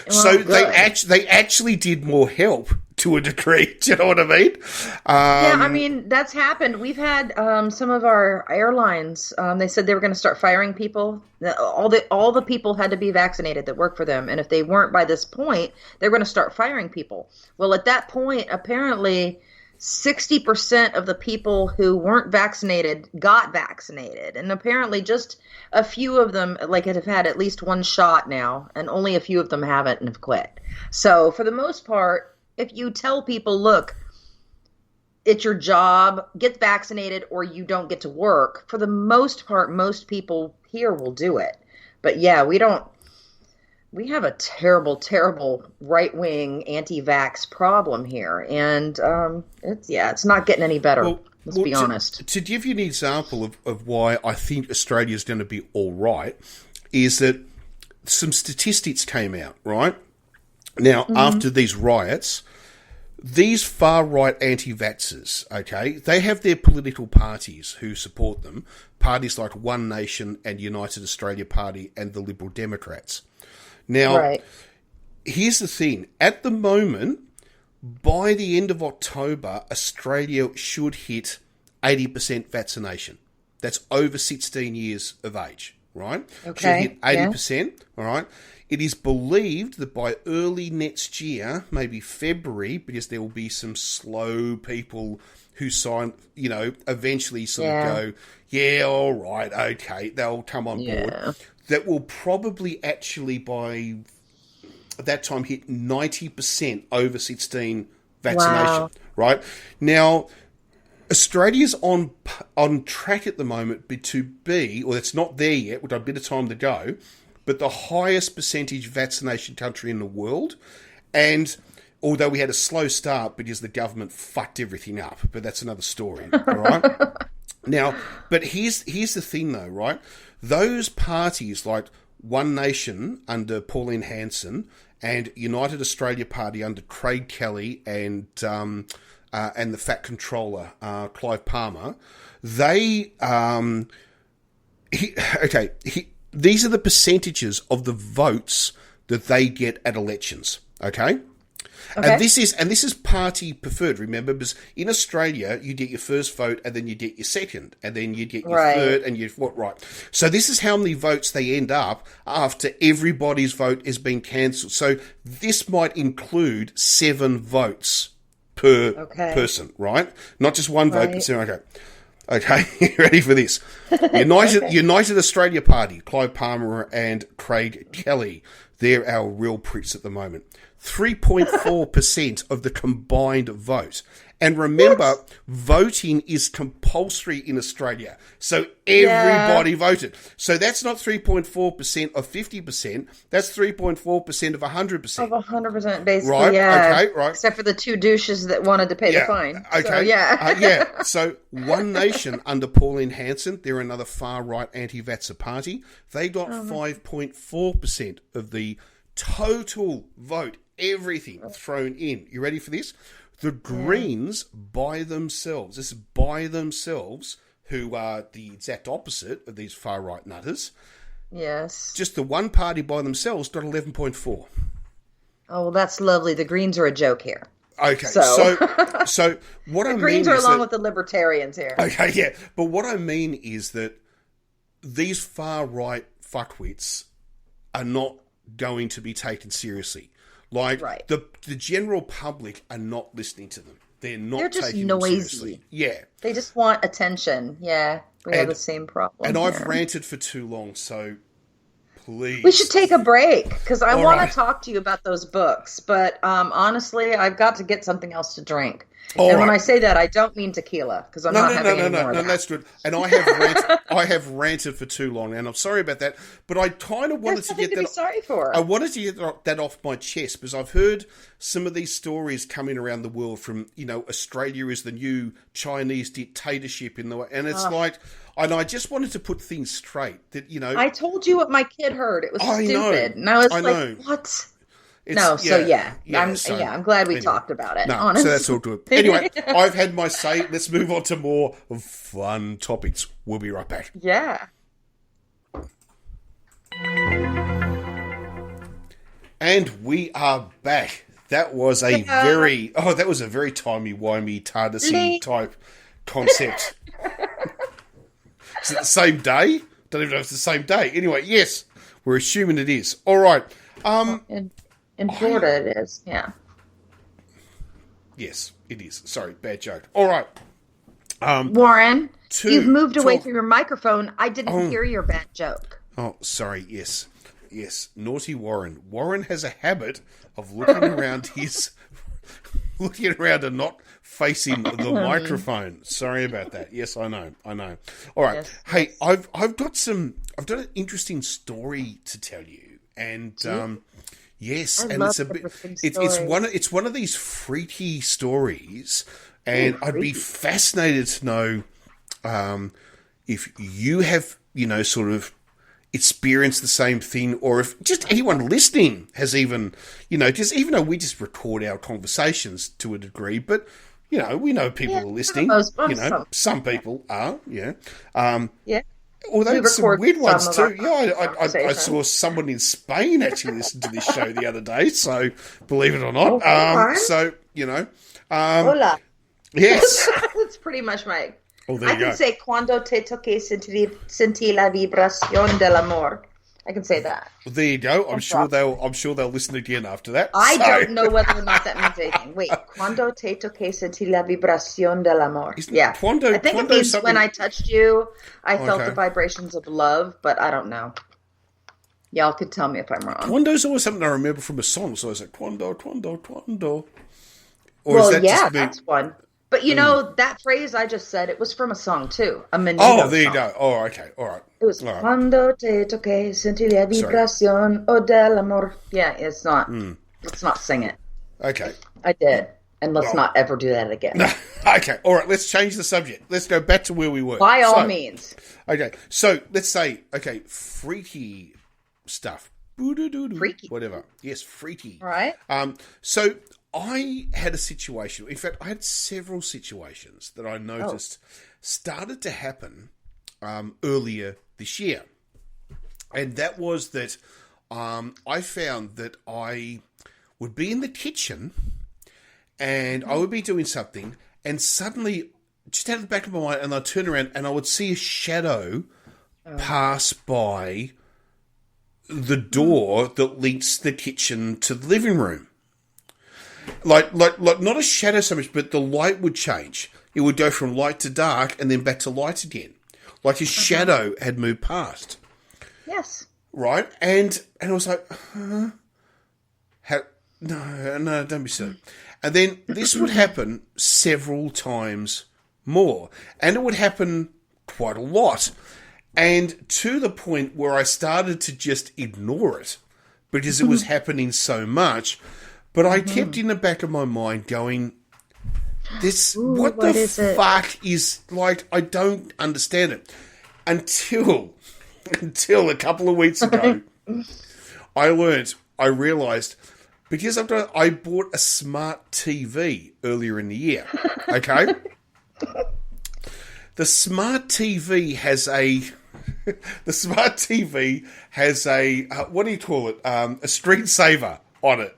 Well, so they actually did more help to a degree. Do you know what I mean? I mean, that's happened. We've had some of our airlines, they said they were going to start firing people. All the people had to be vaccinated that work for them. And if they weren't by this point, they're going to start firing people. Well, at that point, apparently 60% of the people who weren't vaccinated got vaccinated. And apparently just a few of them have had at least one shot now, and only a few of them haven't and have quit. So for the most part, if you tell people, look, it's your job, get vaccinated or you don't get to work, for the most part, most people here will do it. But we have a terrible, terrible right-wing anti-vax problem here, and it's not getting any better. Let's be honest. To give you an example of why I think Australia is going to be all right, is that some statistics came out, right? Now, after these riots, these far-right anti-vaxxers, okay, they have their political parties who support them, parties like One Nation and United Australia Party and the Liberal Democrats. Now, here's the thing. At the moment, by the end of October, Australia should hit 80% vaccination. That's over 16 years of age, right? Okay. Should hit 80%, all right? It is believed that by early next year, maybe February, because there will be some slow people who sign, eventually sort of go, all right, okay, they'll come on board. That will probably actually by that time hit 90% over 16 vaccination, right? Now, Australia's on track at the moment to be, or it's not there yet, we've got a bit of time to go, but the highest percentage vaccination country in the world. And although we had a slow start because the government fucked everything up, but that's another story, all right? Now, but here's the thing though, right? Those parties like One Nation under Pauline Hanson and United Australia Party under Craig Kelly and the Fat Controller, Clive Palmer, these are the percentages of the votes that they get at elections, okay? And this is party preferred, remember, because in Australia you get your first vote and then you get your second and then you get your third and your So this is how many votes they end up after everybody's vote has been cancelled. So this might include 7 votes per person, right? Not just one vote, but 7. Okay, you ready for this? United Australia Party, Clive Palmer and Craig Kelly. They're our real pricks at the moment. 3.4% of the combined vote. And remember, voting is compulsory in Australia. So everybody voted. So that's not 3.4% of 50%. That's 3.4% of 100%. Of 100%, basically, right? Okay, right. Except for the 2 douches that wanted to pay the fine. Okay. So, So One Nation under Pauline Hanson, they're another far-right anti-vaxxer party. They got 5.4% of the total vote, everything thrown in. You ready for this? The Greens by themselves, this is by themselves, who are the exact opposite of these far-right nutters. Yes. Just the one party by themselves got 11.4. Oh, well, that's lovely. The Greens are a joke here. Okay, so what I mean is the Greens are along with the Libertarians here. Okay, yeah. But what I mean is that these far-right fuckwits are not going to be taken seriously. Like, the general public are not listening to them. They're just taking noisy. them seriously. Yeah. They just want attention. Yeah. We have the same problem. And I've ranted for too long, so please. We should take a break, because I want to talk to you about those books. But honestly, I've got to get something else to drink. When I say that, I don't mean tequila, because I'm not having any more of that. No, that's good. And I have ranted for too long, and I'm sorry about that. But I kind of wanted to get that. Be sorry for. I wanted to get that off my chest, because I've heard some of these stories coming around the world from, Australia is the new Chinese dictatorship in the way, and it's and I just wanted to put things straight. That I told you what my kid heard. It was stupid, and I was like, "What?" I'm glad we talked about it. Honestly. So that's all good. Anyway, I've had my say. Let's move on to more fun topics. We'll be right back. Yeah. And we are back. That was a very timey-wimey TARDIS-y type concept. Is it the same day? Don't even know if it's the same day. Anyway, yes, we're assuming it is. All right. In Florida, it is. Yeah. Yes, it is. Sorry, bad joke. All right. Warren, you've moved away from your microphone. I didn't hear your bad joke. Oh, sorry. Yes. Naughty Warren. Warren has a habit of looking around and not facing the microphone. Sorry about that. Yes, I know. All right. Yes, hey, I've got an interesting story to tell you, and yes, and it's one of these freaky stories, and I'd be fascinated to know if you have sort of experienced the same thing, or if just anyone listening has even even though we just record our conversations to a degree, but we know people are listening. Some people are, although some weird ones too. I saw someone in Spain actually listen to this show the other day, so believe it or not. Hola. Yes. That's pretty much my... I can say, cuando te toque sentí la vibración del amor. I can say that. Well, there you go. I'm sure they'll listen again after that. I don't know whether or not that means anything. Wait, cuando te toque sentí la vibración del amor. I think it means when I touched you, I felt the vibrations of love, but I don't know. Y'all could tell me if I'm wrong. Cuando's always something I remember from a song, so I was like, cuando. Or that's one. But that phrase I just said, it was from a song too. A Menudo Oh, there song. You go. Oh, okay. All right. It was Cuando te toque sentí la vibración del amor. Yeah, it's not. Let's not sing it. Okay. I did. And let's not ever do that again. Okay. All right. Let's change the subject. Let's go back to where we were. By all means. Okay. So let's say, freaky stuff. Freaky. Whatever. Yes, freaky. All right. So I had a situation. In fact, I had several situations that I noticed started to happen earlier this year. And that was that I found that I would be in the kitchen and I would be doing something, and suddenly, just out of the back of my mind, and I'd turn around and I would see a shadow pass by the door that links the kitchen to the living room. Like not a shadow so much, but the light would change. It would go from light to dark and then back to light again. Like a shadow had moved past. Yes. Right? And I was like, no, don't be silly. And then this would happen several times more. And it would happen quite a lot. And to the point where I started to just ignore it because it was happening so much. But I kept in the back of my mind going, what the fuck is, like, I don't understand it. Until a couple of weeks ago, I realised, because I bought a smart TV earlier in the year, okay? The smart TV has a what do you call it? A screensaver on it.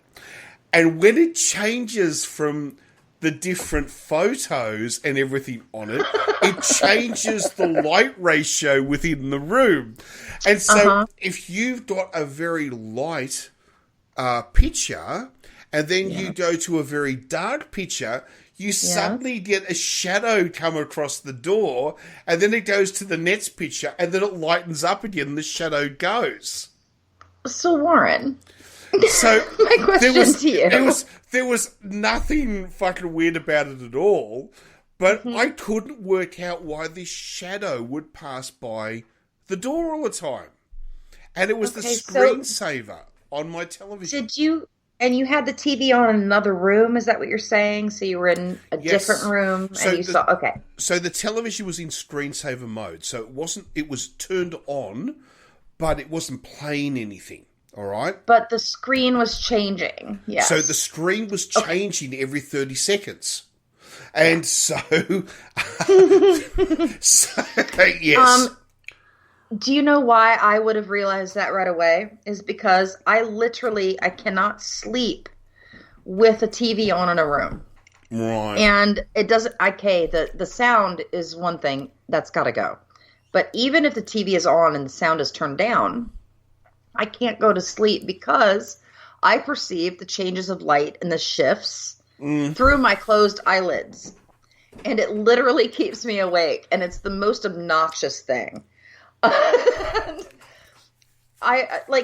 And when it changes from the different photos and everything on it, it changes the light ratio within the room. And so if you've got a very light picture, and then you go to a very dark picture, you suddenly get a shadow come across the door, and then it goes to the next picture, and then it lightens up again, and the shadow goes. So, Warren, so my question to you. There was nothing fucking weird about it at all, but I couldn't work out why this shadow would pass by the door all the time. And it was the screensaver on my television. And you had the TV on in another room, is that what you're saying? So you were in a different room and you saw, okay. So the television was in screensaver mode. So it was turned on, but it wasn't playing anything, all right? But the screen was changing, yes. So the screen was changing every 30 seconds. And so yes. Do you know why I would have realized that right away? Is because I cannot sleep with a TV on in a room. Right. And it doesn't, the sound is one thing, that's got to go. But even if the TV is on and the sound is turned down, I can't go to sleep because I perceive the changes of light and the shifts through my closed eyelids. And it literally keeps me awake. And it's the most obnoxious thing.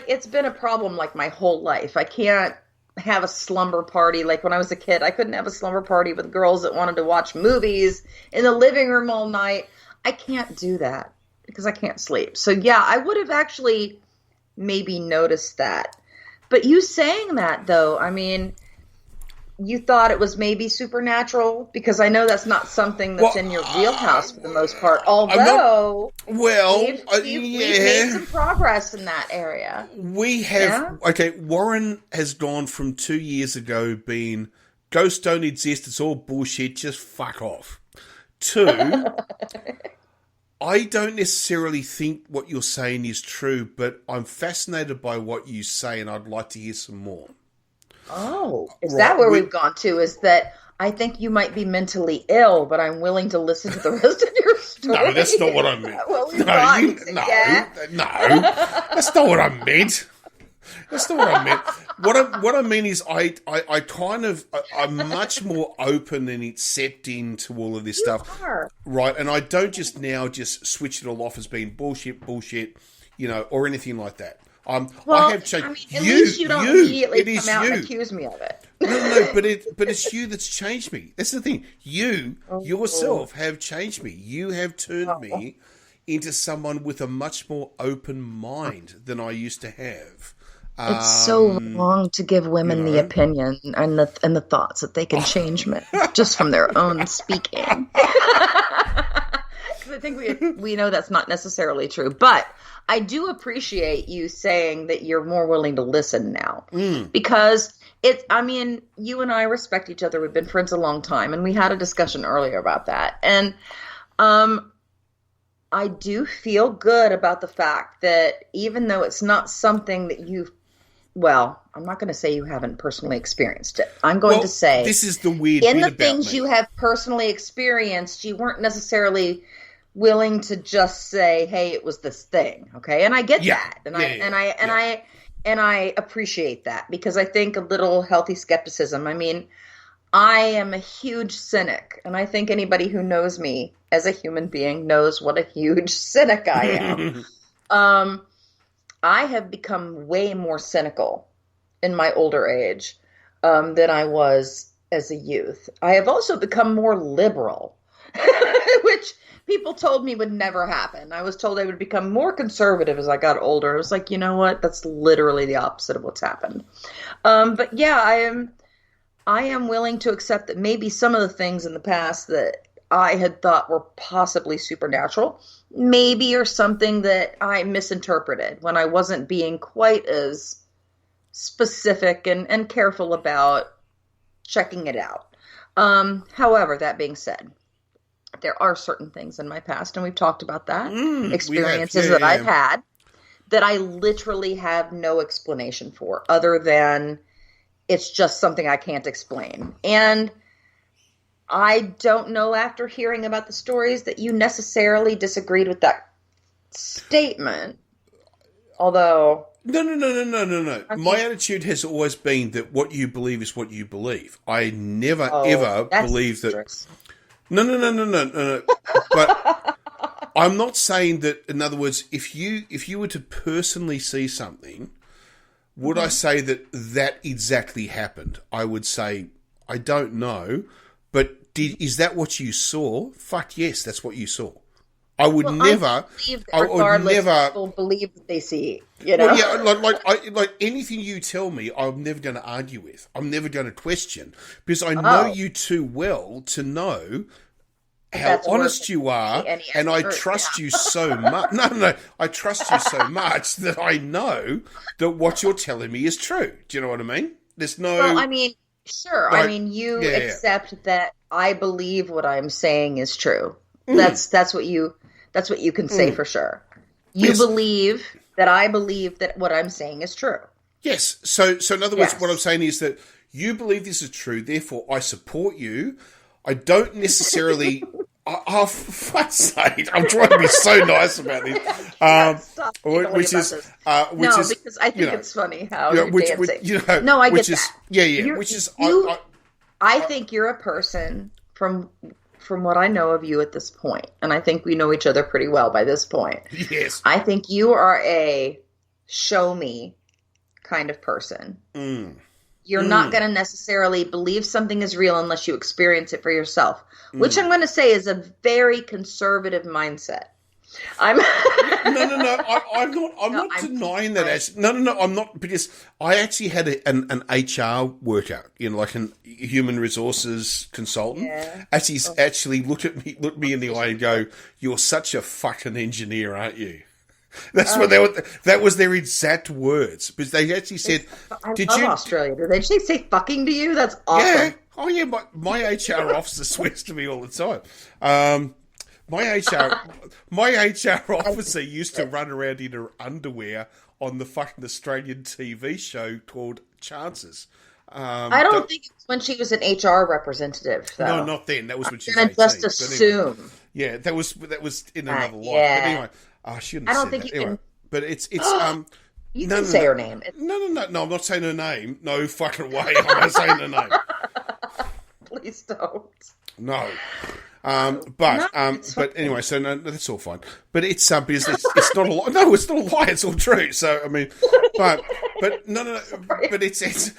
It's been a problem like my whole life. I can't have a slumber party. Like when I was a kid, I couldn't have a slumber party with girls that wanted to watch movies in the living room all night. I can't do that because I can't sleep. So yeah, I would have actually maybe noticed that. But you saying that though, I mean, you thought it was maybe supernatural? Because I know that's not something that's in your wheelhouse for the most part. Although, we've made some progress in that area. We have. Yeah? Okay, Warren has gone from 2 years ago being, ghosts don't exist, it's all bullshit, just fuck off. 2, I don't necessarily think what you're saying is true, but I'm fascinated by what you say and I'd like to hear some more. Oh, is that where we've gone to? Is that I think you might be mentally ill, but I'm willing to listen to the rest of your story? No, that's not what I meant. No, that's not what I meant. That's not what I meant. What I mean is I'm much more open and accepting to all of this stuff. Right, and I don't just switch it all off as being bullshit, or anything like that. I have changed. I mean, at least you don't immediately come out and accuse me of it. No, but it's you that's changed me. That's the thing. You yourself have changed me. You have turned me into someone with a much more open mind than I used to have. It's so wrong to give women the opinion and the thoughts that they can change men just from their own speaking. Because I think we know that's not necessarily true, but I do appreciate you saying that you're more willing to listen now. Because you and I respect each other. We've been friends a long time, and we had a discussion earlier about that. And I do feel good about the fact that even though it's not something that I'm not going to say you haven't personally experienced it. I'm going to say this is the weird in the things you have personally experienced, you weren't necessarily willing to just say, "Hey, it was this thing." Okay, and I get that, and I appreciate that because I think a little healthy skepticism. I mean, I am a huge cynic, and I think anybody who knows me as a human being knows what a huge cynic I am. I have become way more cynical in my older age than I was as a youth. I have also become more liberal, which people told me would never happen. I was told I would become more conservative as I got older. I was like, you know what? That's literally the opposite of what's happened. But yeah, I am willing to accept that maybe some of the things in the past that I had thought were possibly supernatural maybe are something that I misinterpreted when I wasn't being quite as specific and careful about checking it out. However, that being said, there are certain things in my past, and we've talked about that, experiences that I've had that I literally have no explanation for other than it's just something I can't explain. And I don't know after hearing about the stories that you necessarily disagreed with that statement. Although No. Okay. My attitude has always been that what you believe is what you believe. I never, ever believe that... No. But I'm not saying that, in other words, if you were to personally see something, would I say that exactly happened? I would say, I don't know, but is that what you saw? Fuck yes, that's what you saw. I would never. People believe that they see. You know, like anything you tell me, I'm never going to argue with. I'm never going to question because I know you too well to know how honest you are, and I trust you so much. No, I trust you so much that I know that what you're telling me is true. Do you know what I mean? There's no. Well, I mean, sure. Like, I mean, you accept that I believe what I'm saying is true. That's what you can say for sure. You believe that I believe that what I'm saying is true. Yes. So in other words, what I'm saying is that you believe this is true, therefore I support you. I don't necessarily... for fuck's sake, I'm trying to be so nice about this. Because I think it's funny how you're dancing. I get that. Yeah. I think you're a person from what I know of you at this point, and I think we know each other pretty well by this point. Yes. I think you are a show me kind of person. You're not going to necessarily believe something is real unless you experience it for yourself, which I'm going to say is a very conservative mindset. I'm not denying that. Actually, no, I'm not, because I actually had an HR worker, like a human resources consultant. Yeah. Actually look me in the eye and go, "You're such a fucking engineer, aren't you?" That's what that was their exact words. Because they actually said, "Did you Australia? Did they actually say fucking to you? That's awesome." Yeah. Oh yeah, my HR officer swears to me all the time. My HR officer used to run around in her underwear on the fucking Australian TV show called Chances. I don't think it's when she was an HR representative, though. No, not then. That was when she was 18. Just assume. Anyway, yeah, that was in another life. Yeah. But anyway, I shouldn't. I don't think you can. But it's you can say her name. No. I'm not saying her name. No fucking way. I'm not saying her name. Please don't. No. But anyway, so no, that's all fine. But it's because it's not a lie. No, it's not a lie. It's all true. So I mean, but no. But it's it's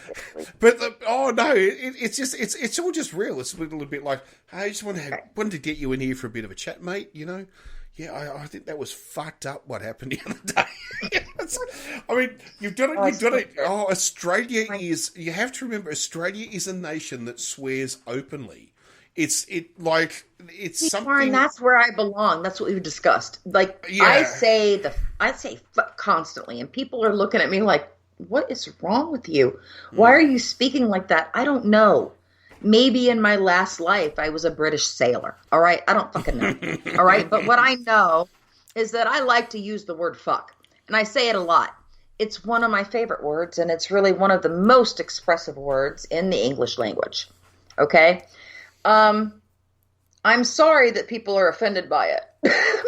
all just real. It's a little bit like, hey, I just wanted to get you in here for a bit of a chat, mate. Yeah, I think that was fucked up what happened the other day. I mean, you've done it. Oh, Australia is. You have to remember, Australia is a nation that swears openly. It's something. Warren, that's where I belong. That's what we've discussed. I say fuck constantly, and people are looking at me like, "What is wrong with you? Why are you speaking like that?" I don't know. Maybe in my last life I was a British sailor. All right, I don't fucking know. All right, but what I know is that I like to use the word fuck, and I say it a lot. It's one of my favorite words, and it's really one of the most expressive words in the English language. Okay. I'm sorry that people are offended by it,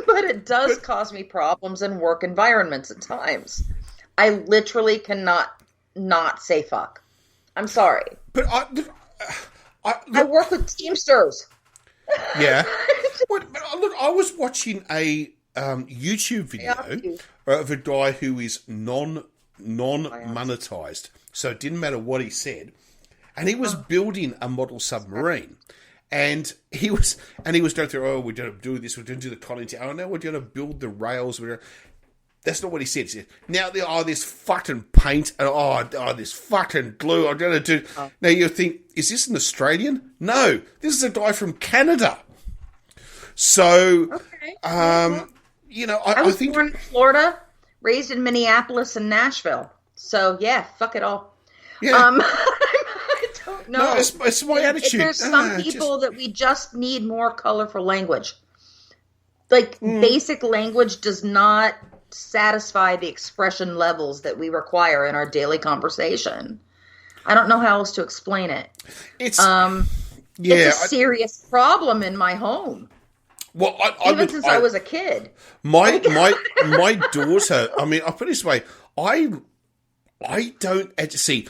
but it does cause me problems in work environments at times. I literally cannot not say fuck. I'm sorry. But I work with Teamsters. Yeah. Look, I was watching a YouTube video of a guy who is non-monetized, so it didn't matter what he said, and he was building a model submarine. And he was going through, we're going to do this, we're going to do the content. Oh, no, we're going to build the rails. That's not what he said. He said, now, this fucking paint, and this fucking glue, I'm going to do. Now, you think, is this an Australian? No, this is a guy from Canada. So, I was born in Florida, raised in Minneapolis and Nashville. So, yeah, fuck it all. Yeah. No, it's my attitude. There's some people that we just need more colorful language. Basic language does not satisfy the expression levels that we require in our daily conversation. I don't know how else to explain it. It's a serious problem in my home. Well, I was a kid. My daughter. I mean, I'll put it this way. I I don't see.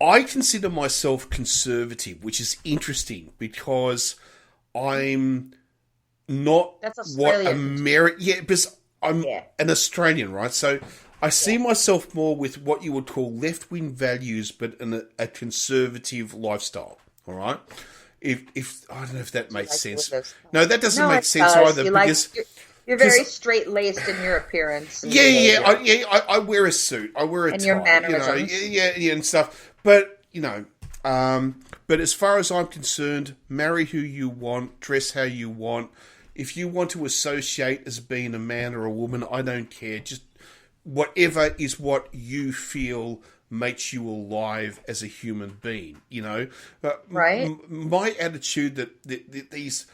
I consider myself conservative, which is interesting because I'm not what American. Yeah, because I'm an Australian, right? So I see myself more with what you would call left-wing values, but in a conservative lifestyle. All right. If I don't know if that makes sense. No, that doesn't make sense either because. You're very straight-laced in your appearance. I wear a suit. I wear a tie. Your mannerisms. And stuff. But, but as far as I'm concerned, marry who you want, dress how you want. If you want to associate as being a man or a woman, I don't care. Just whatever is what you feel makes you alive as a human being, Right. My attitude that these...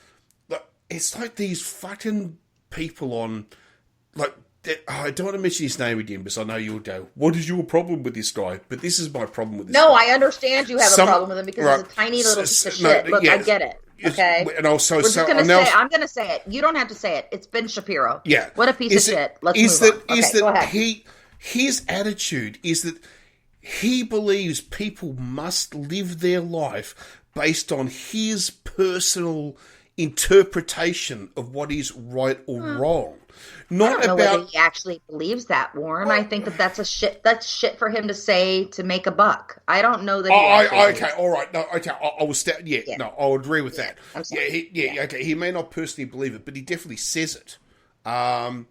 It's like these fucking... people on, I don't want to mention his name again because I know you'll go, what is your problem with this guy? But this is my problem with this guy. No, I understand you have a problem with him because it's a tiny little piece of shit. Look, I get it. Okay? And also, I'm going to say it. You don't have to say it. It's Ben Shapiro. Yeah. What a piece of shit. Let's move on. Go ahead. His attitude is that he believes people must live their life based on his personal interpretation of what is right or wrong. Not I don't know about whether he actually believes that, Warren. I think that's shit for him to say to make a buck. I don't know that. All right. No, okay. I will step. No, I'll agree with that. I'm sorry. Okay. He may not personally believe it, but he definitely says it. And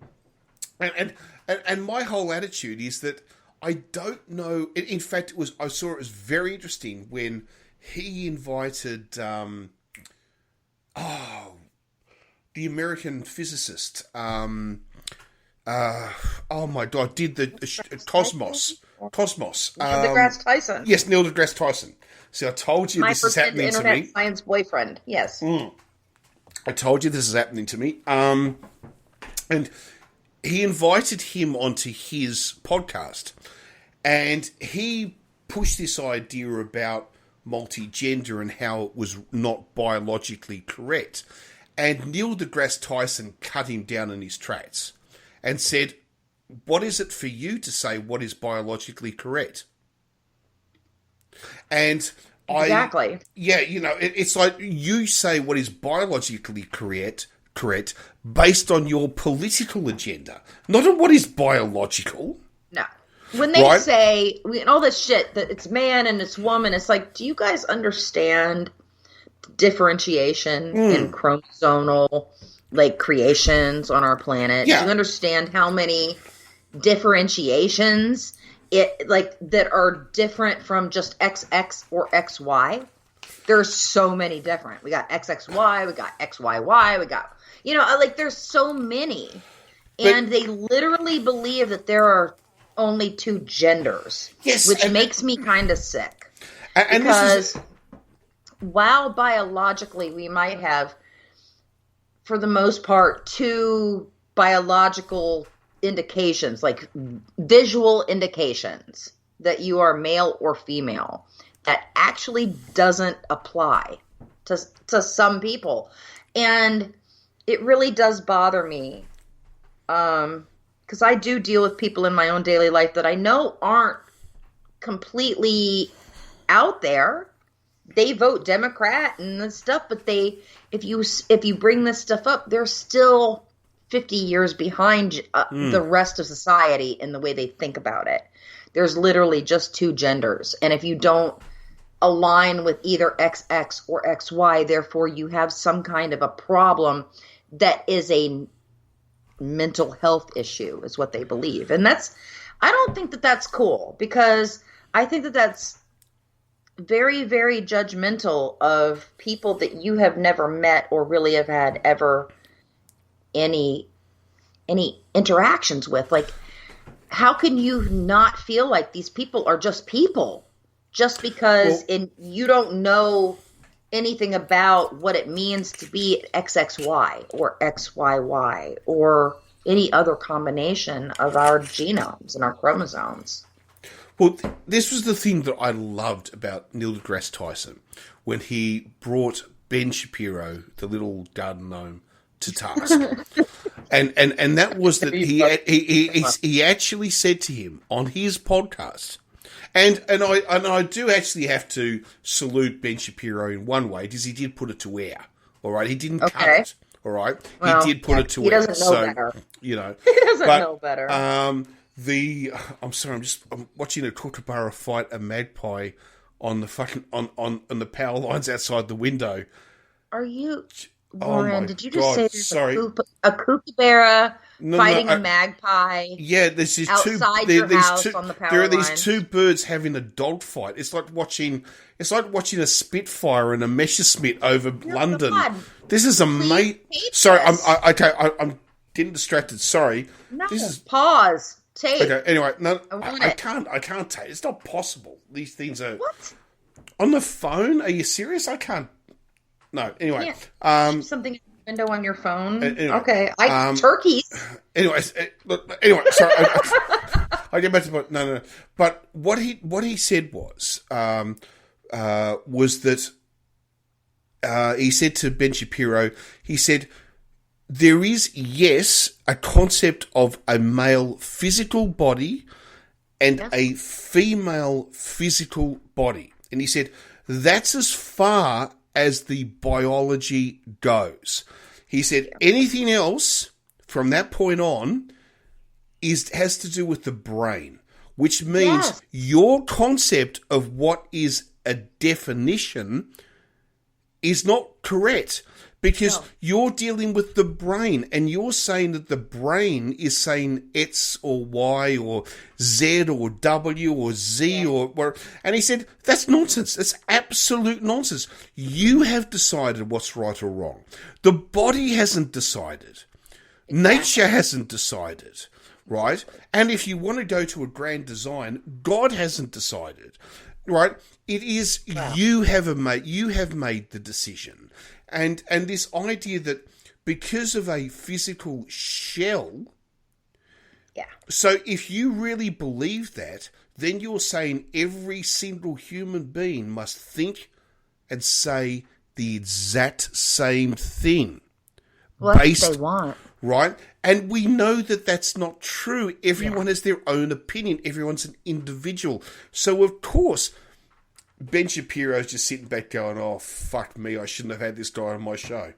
my whole attitude is that I don't know. In fact, I saw it was very interesting when he invited. The American physicist. Oh my God! Did the Cosmos? Neil deGrasse Tyson. Yes, Neil deGrasse Tyson. See, I told you this is happening to me. Internet science boyfriend. Yes. I told you this is happening to me. And he invited him onto his podcast, and he pushed this idea about multi-gender and how it was not biologically correct. And Neil deGrasse Tyson cut him down in his tracks and said, what is it for you to say what is biologically correct? And exactly. It's like you say what is biologically correct based on your political agenda, not on what is biological. No. When they say all this shit that it's man and it's woman, it's like, do you guys understand differentiation in chromosomal creations on our planet? Yeah. Do you understand how many differentiations that are different from just XX or XY? There's so many different. We got XXY, we got XYY, we got there's so many, and they literally believe that there are only two genders, which makes me kind of sick. Because while biologically we might have, for the most part, two biological indications, like visual indications that you are male or female, that actually doesn't apply to some people. And it really does bother me. Because I do deal with people in my own daily life that I know aren't completely out there. They vote Democrat and stuff, but if you bring this stuff up, they're still 50 years behind the rest of society in the way they think about it. There's literally just two genders, and if you don't align with either XX or XY, therefore you have some kind of a problem that is a mental health issue, is what they believe. And I don't think that that's cool, because I think that that's very, very judgmental of people that you have never met or really have had ever any interactions with. Like, how can you not feel like these people are just people just because you don't know anything about what it means to be XXY or XYY or any other combination of our genomes and our chromosomes? Well, this was the thing that I loved about Neil deGrasse Tyson when he brought Ben Shapiro, the little garden gnome, to task. And that was that he actually said to him on his podcast, and I do actually have to salute Ben Shapiro in one way, because he did put it to air. All right, he didn't cut it. All right, well, he did put it to air. He doesn't know better. You know, he doesn't know better. I'm sorry, I'm watching a kookaburra fight a magpie on the fucking on the power lines outside the window. Are you, Warren? Did you just say there's a kookaburra fighting a magpie? Yeah, there's these outside your house on the power There are lines. these two birds having a dogfight. It's like watching a Spitfire and a Messerschmitt over London. God. This is amazing. Sorry, I'm getting distracted. Sorry. No, pause. Tape. Okay. Anyway, no, I can't tape. It's not possible. These things are what on the phone. Are you serious? I can't. No. Anyway, something in the window on your phone. Anyway, okay. Turkeys. Anyways, sorry. I get back to no. But what he said was that he said to Ben Shapiro, he said, there is, yes, a concept of a male physical body and a female physical body. And he said, that's as far as the biology goes. He said, anything else from that point on has to do with the brain, which means your concept of what is a definition is not correct. Because you're dealing with the brain, and you're saying that the brain is saying X or Y or Z or W or Z or... And he said, that's nonsense. That's absolute nonsense. You have decided what's right or wrong. The body hasn't decided. Nature hasn't decided, right? And if you want to go to a grand design, God hasn't decided, right? It is you have made the decision. And this idea that because of a physical shell, so if you really believe that, then you're saying every single human being must think and say the exact same thing. Well, that's what they want. Right? And we know that that's not true. Everyone has their own opinion. Everyone's an individual. So, of course... Ben Shapiro's just sitting back going, oh, fuck me, I shouldn't have had this guy on my show.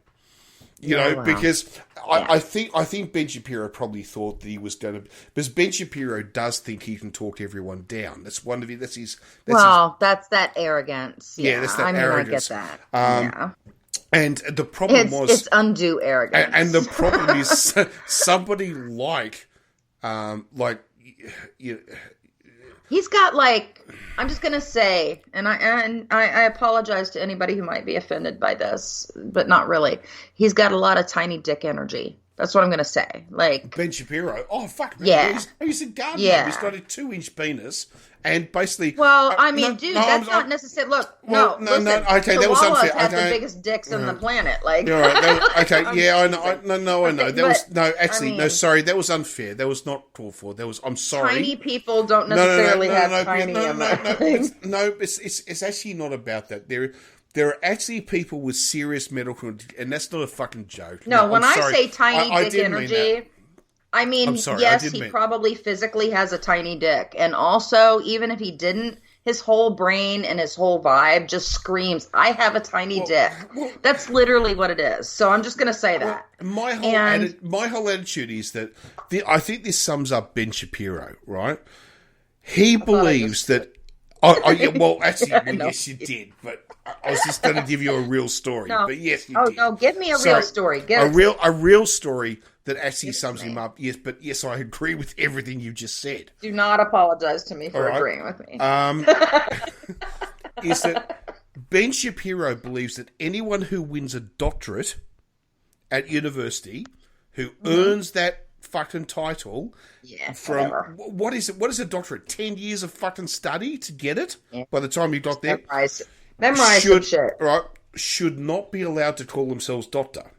You know, because I think Ben Shapiro probably thought that he was going to... Because Ben Shapiro does think he can talk everyone down. That's one of his... That's that arrogance. Yeah, that's that arrogance. I get that. And the problem it's undue arrogance. And the problem is somebody he's got I'm just gonna say, and I apologize to anybody who might be offended by this, but not really. He's got a lot of tiny dick energy. That's what I'm gonna say. Ben Shapiro. Oh fuck! Man. He's a gardener. Yeah. He's got a 2-inch penis, and basically. Well, that's not necessarily. Look, listen, okay, that was unfair. Have the biggest dicks on the planet. You're right. Okay, I know. I know. Sorry, that was unfair. That was not called for. I'm sorry. Tiny people don't necessarily have tiny. No, it's actually not about that. There are actually people with serious medical, and that's not a fucking joke. No, when I say tiny dick energy, I mean, yes, he probably physically has a tiny dick. And also, even if he didn't, his whole brain and his whole vibe just screams, I have a tiny dick. That's literally what it is. So I'm just going to say that. My whole attitude is that I think this sums up Ben Shapiro, right? He believes that... yes, you did, but I was just going to give you a real story. But yes, you did. No, give me a real story. A real story that actually sums him up. Yes, but yes, I agree with everything you just said. Do not apologize to me for agreeing with me. Is that Ben Shapiro believes that anyone who wins a doctorate at university, who earns that fucking title from what is a doctorate? 10 years of fucking study to get it. By the time you got there, memorize some shit. Right, should not be allowed to call themselves doctor.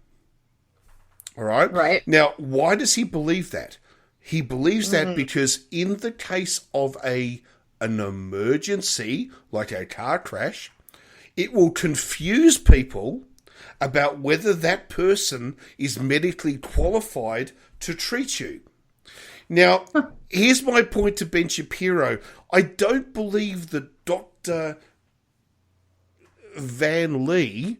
All right. Right. Now, why does he believe that? He believes that because in the case of an emergency, like a car crash, it will confuse people about whether that person is medically qualified to treat you. Now, here's my point to Ben Shapiro. I don't believe that Dr. Van Lee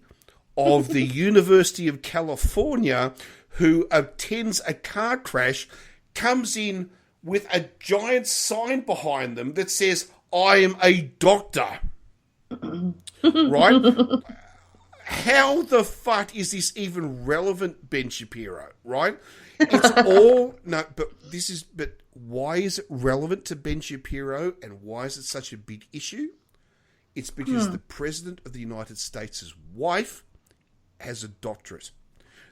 of the University of California, who attends a car crash, comes in with a giant sign behind them that says, "I am a doctor." Right? How the fuck is this even relevant, Ben Shapiro? Right? It's all but why is it relevant to Ben Shapiro, and why is it such a big issue? It's because the President of the United States' wife has a doctorate.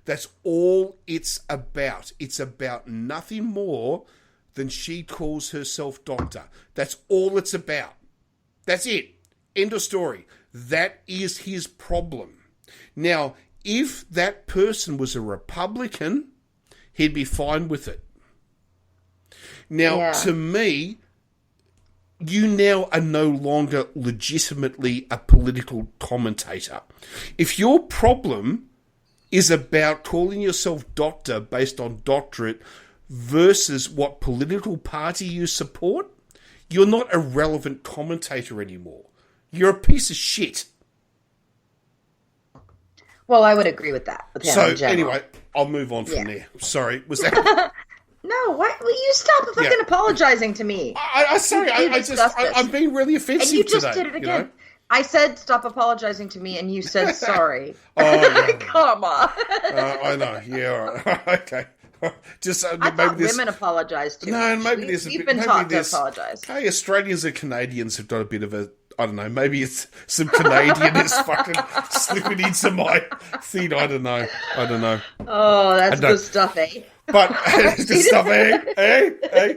That's all it's about. It's about nothing more than she calls herself doctor. That's all it's about. That's it. End of story. That is his problem. Now, if that person was a Republican, he'd be fine with it. Now, to me, you now are no longer legitimately a political commentator. If your problem is about calling yourself doctor based on doctorate versus what political party you support, you're not a relevant commentator anymore. You're a piece of shit. Well, I would agree with that. So, anyway, I'll move on from there. Sorry, was that... No, why will you stop fucking apologizing to me? I'm being really offensive today. And you just did it again. You know? I said stop apologizing to me, and you said sorry. Come on. I know. Yeah, all right. Okay. Just I thought women apologize too. No, maybe there's we've been taught to apologize. Hey, Australians and Canadians have done a bit of a... I don't know. Maybe it's some Canadian is fucking slipping into my thing. I don't know. Oh, that's good stuff, eh? But it's good stuff, eh?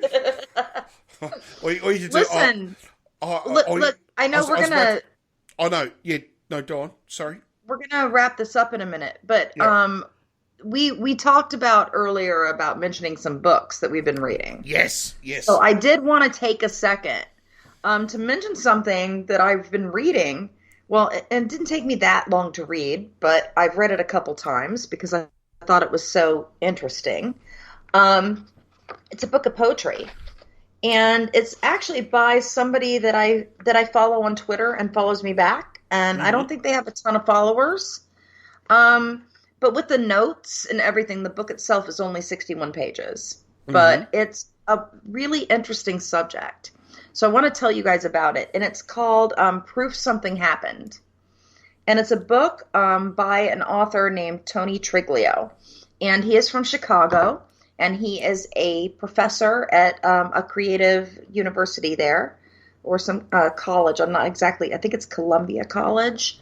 Or you should listen. Look, I know we're gonna. Oh no, yeah, no, go on. Sorry. We're gonna wrap this up in a minute, but we talked about earlier about mentioning some books that we've been reading. Yes. So I did want to take a second to mention something that I've been reading. Well, it didn't take me that long to read, but I've read it a couple times because I thought it was so interesting. It's a book of poetry, and it's actually by somebody that I follow on Twitter and follows me back. And I don't think they have a ton of followers. But with the notes and everything, the book itself is only 61 pages. But it's a really interesting subject. So I want to tell you guys about it. And it's called Proof Something Happened. And it's a book by an author named Tony Triglio. And he is from Chicago. And he is a professor at a creative university there. Or some college. I'm not exactly. I think it's Columbia College.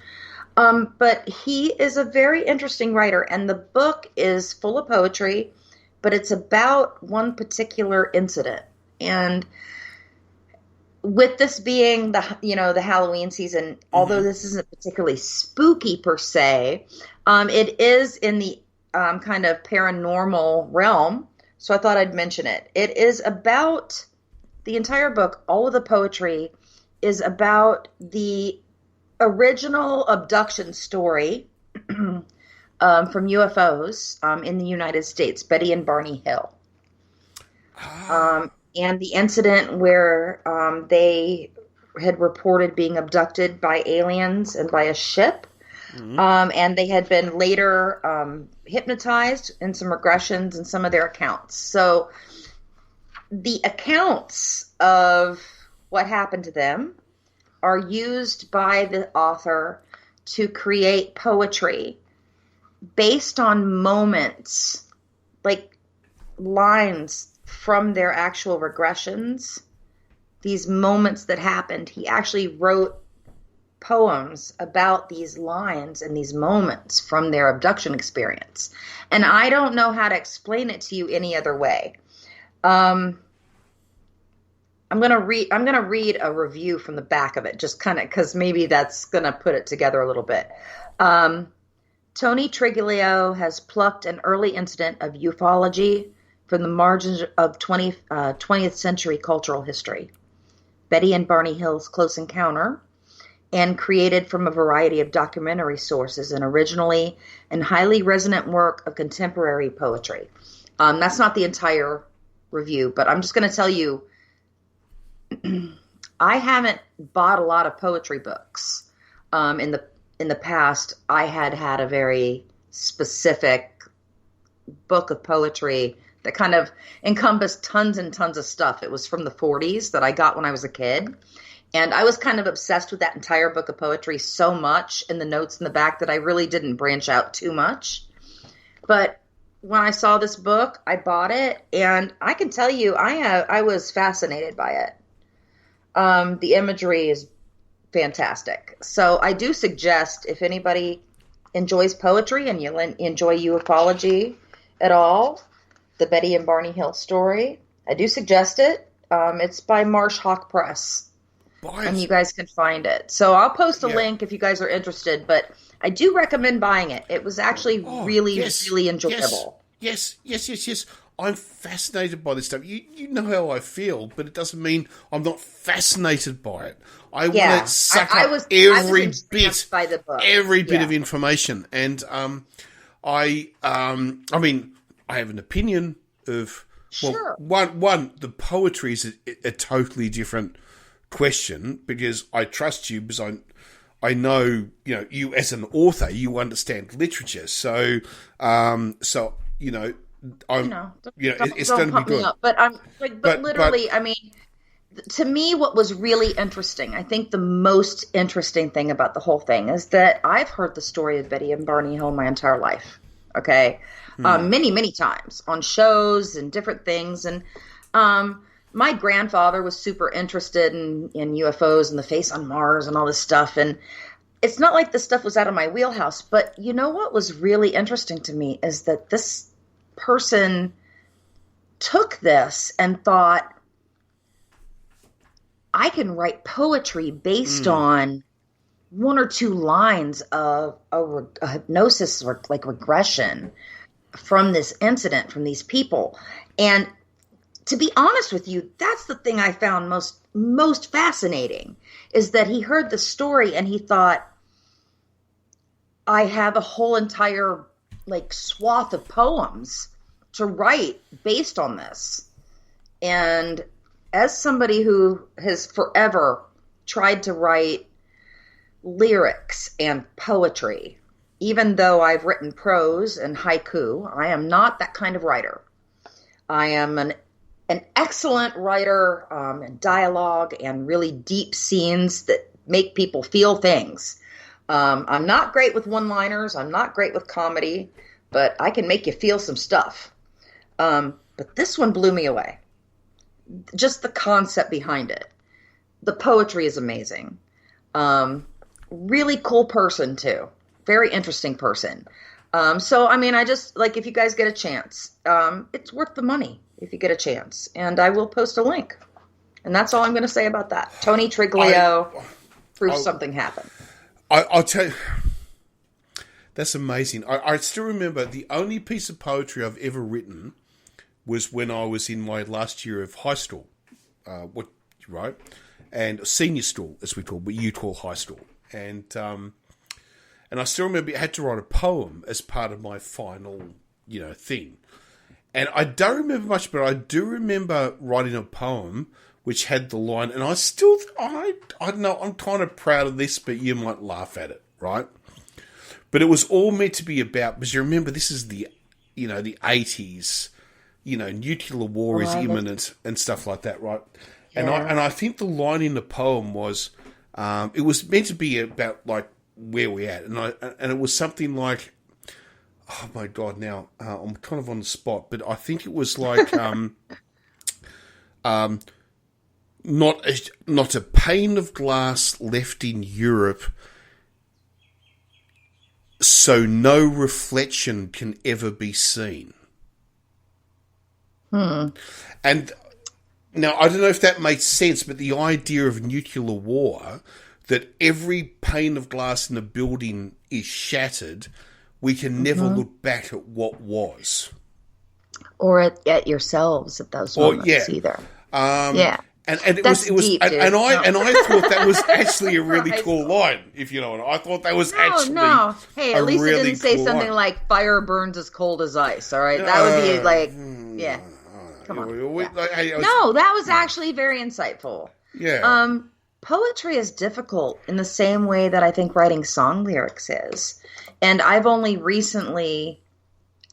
But he is a very interesting writer. And the book is full of poetry. But it's about one particular incident. And with this being the Halloween season, although this isn't particularly spooky per se, it is in the kind of paranormal realm. So I thought I'd mention it. It is about the entire book. All of the poetry is about the original abduction story from UFOs in the United States, Betty and Barney Hill. And the incident where they had reported being abducted by aliens and by a ship. And they had been later hypnotized in some regressions in some of their accounts. So the accounts of what happened to them are used by the author to create poetry based on moments, like lines from their actual regressions, these moments that happened. He actually wrote poems about these lines and these moments from their abduction experience. And I don't know how to explain it to you any other way. I'm going to read a review from the back of it, just kind of because maybe that's going to put it together a little bit. Tony Triglio has plucked an early incident of ufology from the margins of 20th century cultural history, Betty and Barney Hill's close encounter, and created from a variety of documentary sources, an originally and highly resonant work of contemporary poetry. That's not the entire review, but I'm just going to tell you, I haven't bought a lot of poetry books. In the past, I had a very specific book of poetry that kind of encompassed tons and tons of stuff. It was from the 40s that I got when I was a kid. And I was kind of obsessed with that entire book of poetry so much in the notes in the back that I really didn't branch out too much. But when I saw this book, I bought it, and I can tell you, I was fascinated by it. The imagery is fantastic. So I do suggest, if anybody enjoys poetry and you enjoy ufology at all, the Betty and Barney Hill story, I do suggest it. It's by Marsh Hawk Press. And you guys can find it. So I'll post a link if you guys are interested, but I do recommend buying it. It was actually really enjoyable. Yes. I'm fascinated by this stuff. You know how I feel, but it doesn't mean I'm not fascinated by it. I want to suck up every bit of information. And I mean, I have an opinion of one. The poetry is a totally different question, because I trust you, because I know, you as an author, you understand literature. So it's going to be good. But literally, I mean, to me, what was really interesting, I think the most interesting thing about the whole thing is that I've heard the story of Betty and Barney Hill my entire life. Okay. Many times on shows and different things. And, my grandfather was super interested in UFOs and the face on Mars and all this stuff. And it's not like this stuff was out of my wheelhouse, but you know what was really interesting to me is that this person took this and thought, I can write poetry based on one or two lines of a hypnosis or like regression from this incident, from these people. And to be honest with you, that's the thing I found most fascinating, is that he heard the story and he thought, I have a whole entire swath of poems to write based on this. And as somebody who has forever tried to write lyrics and poetry, even though I've written prose and haiku, I am not that kind of writer. I am an excellent writer and dialogue and really deep scenes that make people feel things. I'm not great with one-liners. I'm not great with comedy, but I can make you feel some stuff. But this one blew me away. Just the concept behind it. The poetry is amazing. Really cool person, too. Very interesting person. So, I mean, I just, if you guys get a chance, it's worth the money if you get a chance. And I will post a link. And that's all I'm going to say about that. Tony Triglio proves something happened. I'll tell you, that's amazing. I still remember the only piece of poetry I've ever written was when I was in my last year of high school, right? And senior school, as we call, but you call high school. And I still remember I had to write a poem as part of my final, thing. And I don't remember much, but I do remember writing a poem which had the line, and I don't know, I'm kind of proud of this, but you might laugh at it, right? But it was all meant to be about, because you remember this is the 80s, nuclear war is imminent and stuff like that, right? Yeah. And I think the line in the poem was, it was meant to be about where we're at, and it was something like, oh my God, now I'm kind of on the spot, but I think it was not a pane of glass left in Europe, so no reflection can ever be seen. And now, I don't know if that makes sense, but the idea of nuclear war, that every pane of glass in a building is shattered, we can never look back at what was. Or at yourselves at those moments either. it was, deep, and I thought that was actually a really cool line. If you know what I thought, that was actually Hey, at least really it didn't say cool something line. like "fire burns as cold as ice." All right, that would be like, yeah. Come on. No, that was actually very insightful. Yeah. Poetry is difficult in the same way that I think writing song lyrics is, and I've only recently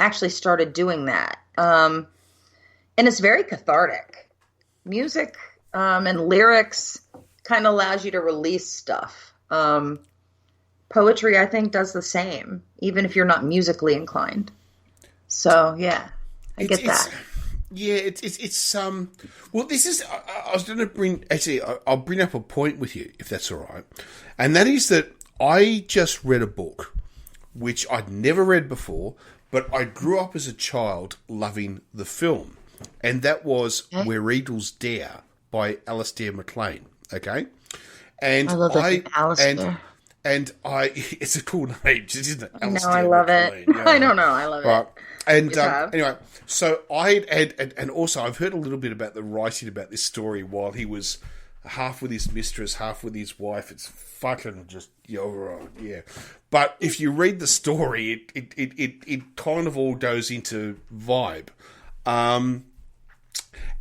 actually started doing that. And it's very cathartic. Music and lyrics kind of allows you to release stuff. Poetry, I think, does the same, even if you're not musically inclined. So, yeah, I get that. Yeah, it's well, this is, I was going to bring, actually, I'll bring up a point with you, if that's all right. And that is that I just read a book, which I'd never read before, but I grew up as a child loving the film. And that was Where Eagles Dare by Alistair MacLean. Okay? And I love it, Alistair. And it's a cool name, isn't it? Alistair I love MacLean. It. Yeah. I don't know, I love it. And anyway, so and also I've heard a little bit about the writing about this story while he was half with his mistress, half with his wife. It's fucking just yeah. But if you read the story, it kind of all goes into vibe.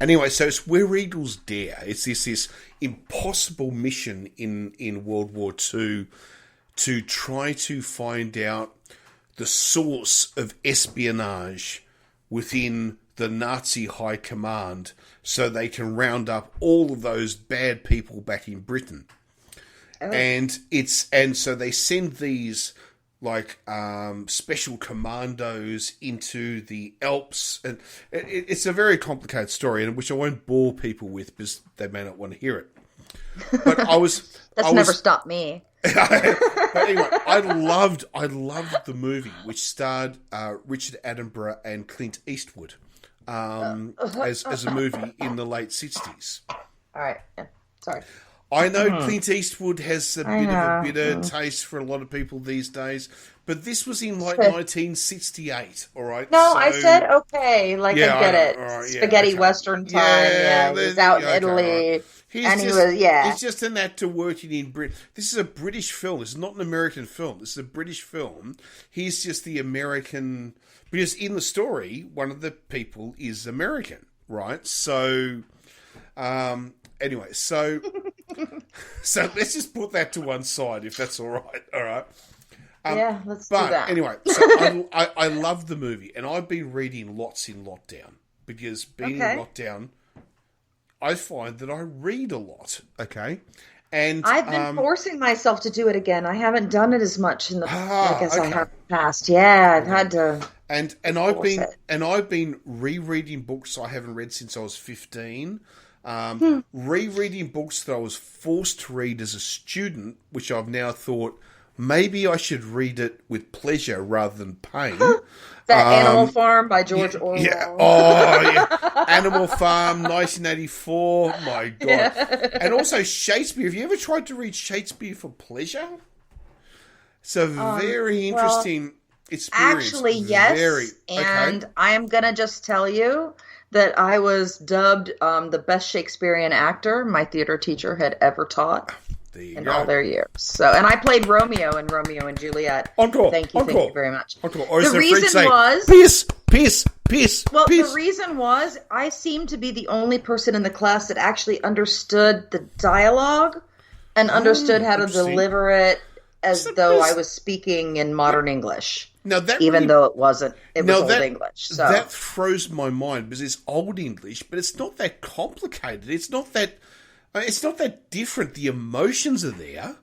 Anyway, so it's Where Eagles Dare. It's this impossible mission in World War II to try to find out the source of espionage within the Nazi high command so they can round up all of those bad people back in Britain. Oh. And so they send these like special commandos into the Alps, and it's a very complicated story, and which I won't bore people with because they may not want to hear it. But that's never stopped me. But anyway, I loved the movie, which starred Richard Attenborough and Clint Eastwood as a movie in the late 60s. All right, yeah. Sorry. I know Clint Eastwood has a bit of a bitter taste for a lot of people these days, but this was in like 1968, all right? No, so, I said okay, I get it. Right, spaghetti Western time, he was out in Italy. He's just an actor working in Britain. This is a British film. This is not an American film. This is a British film. He's just the American, because in the story, one of the people is American, right? So, anyway, so let's just put that to one side, if that's all right. All right. Yeah, let's do that. Anyway, so I love the movie, and I've been reading lots in lockdown because being in lockdown, I find that I read a lot. Okay, and I've been forcing myself to do it again. I haven't done it as much in the I have in the past. Yeah, I've had to. And I've been rereading books I haven't read since I was 15. Rereading books that I was forced to read as a student, which I've now thought maybe I should read it with pleasure rather than pain. Animal Farm by George Orwell. Yeah. Oh, yeah. Animal Farm, 1984. My God. Yeah. And also Shakespeare. Have you ever tried to read Shakespeare for pleasure? It's a very interesting experience. Actually, yes. And I am going to just tell you that I was dubbed the best Shakespearean actor my theater teacher had ever taught in all their years. So, and I played Romeo in Romeo and Juliet. Encore. Thank you very much. Or the reason was peace. Well, the reason was I seemed to be the only person in the class that actually understood the dialogue and understood how to deliver it as though I was speaking in modern English. Now that though it wasn't, it was Old English. So that throws my mind because it's Old English, but it's not that complicated. It's not that different. The emotions are there.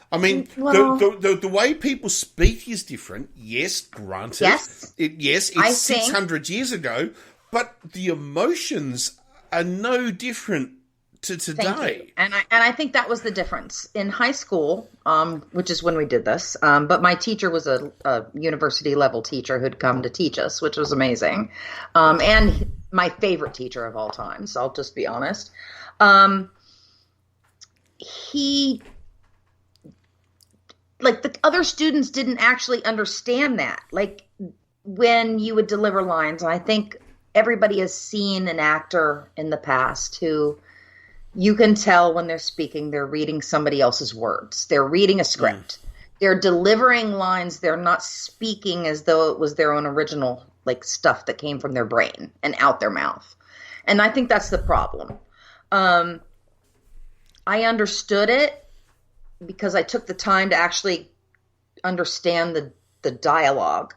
I mean, the way people speak is different. Yes, granted. Yes, it's 600 years ago, but the emotions are no different to today. Thank you. And I think that was the difference in high school, which is when we did this. But my teacher was a university level teacher who'd come to teach us, which was amazing. And my favorite teacher of all time. So I'll just be honest. He, like, the other students didn't actually understand that. Like, when you would deliver lines, and I think everybody has seen an actor in the past who you can tell when they're speaking, they're reading somebody else's words. They're reading a script. They're delivering lines. They're not speaking as though it was their own original, like, stuff that came from their brain and out their mouth. And I think that's the problem. I understood it because I took the time to actually understand the dialogue.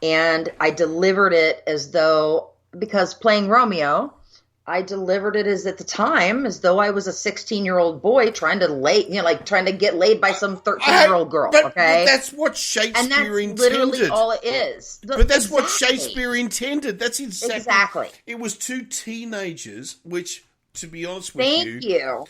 And I delivered it as though, because playing Romeo, I delivered it as, at the time, as though I was a 16-year-old boy trying to get laid by some 13-year-old girl. But that's what Shakespeare and that's intended. Literally all it is. But that's what Shakespeare intended. That's exactly. It was two teenagers, which, to be honest with Thank you.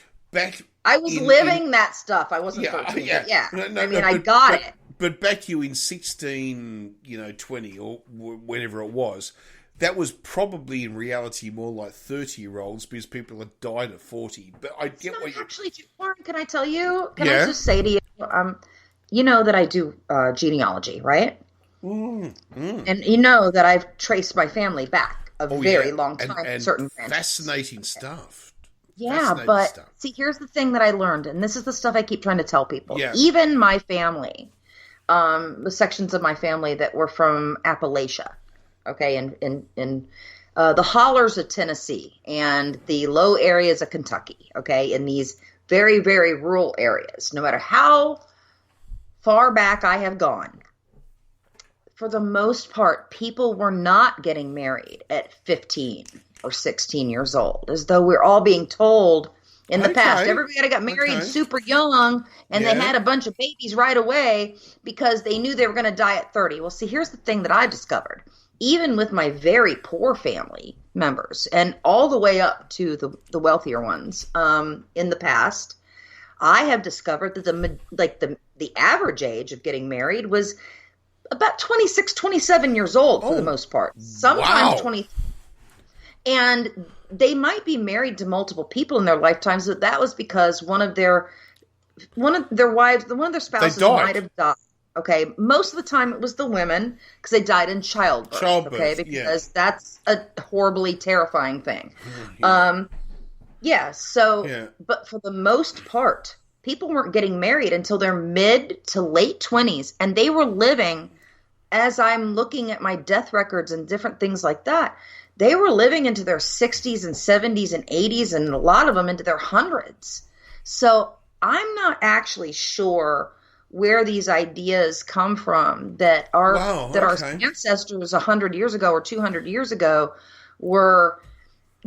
I was living that stuff. I wasn't 13. Yeah. I got it. But back you in 16, 20 or whenever it was, that was probably in reality more like 30-year-olds because people had died at 40. But I get what you... Actually, Warren, can I tell you? Can I just say to you, you know that I do genealogy, right? And you know that I've traced my family back a very long time. And certain fascinating stuff. Yeah, but see, here's the thing that I learned, and this is the stuff I keep trying to tell people. Yeah. Even my family, the sections of my family that were from Appalachia, okay, in the hollers of Tennessee and the low areas of Kentucky, okay, in these very, very rural areas, no matter how far back I have gone, for the most part, people were not getting married at 15 or 16 years old, as though we're all being told in the past. Everybody got married super young, and they had a bunch of babies right away because they knew they were going to die at 30. Well, see, here's the thing that I discovered. Even with my very poor family members, and all the way up to the wealthier ones, in the past, I have discovered that the average age of getting married was about 26, 27 years old for the most part. Sometimes 20. And they might be married to multiple people in their lifetimes, but that was because one of their spouses might have died. Okay, most of the time it was the women because they died in childbirth. Okay, because that's a horribly terrifying thing. But for the most part, people weren't getting married until their mid to late 20s, and they were living, as I'm looking at my death records and different things like that, they were living into their 60s and 70s and 80s, and a lot of them into their hundreds. So I'm not actually sure where these ideas come from that our ancestors 100 years ago or 200 years ago were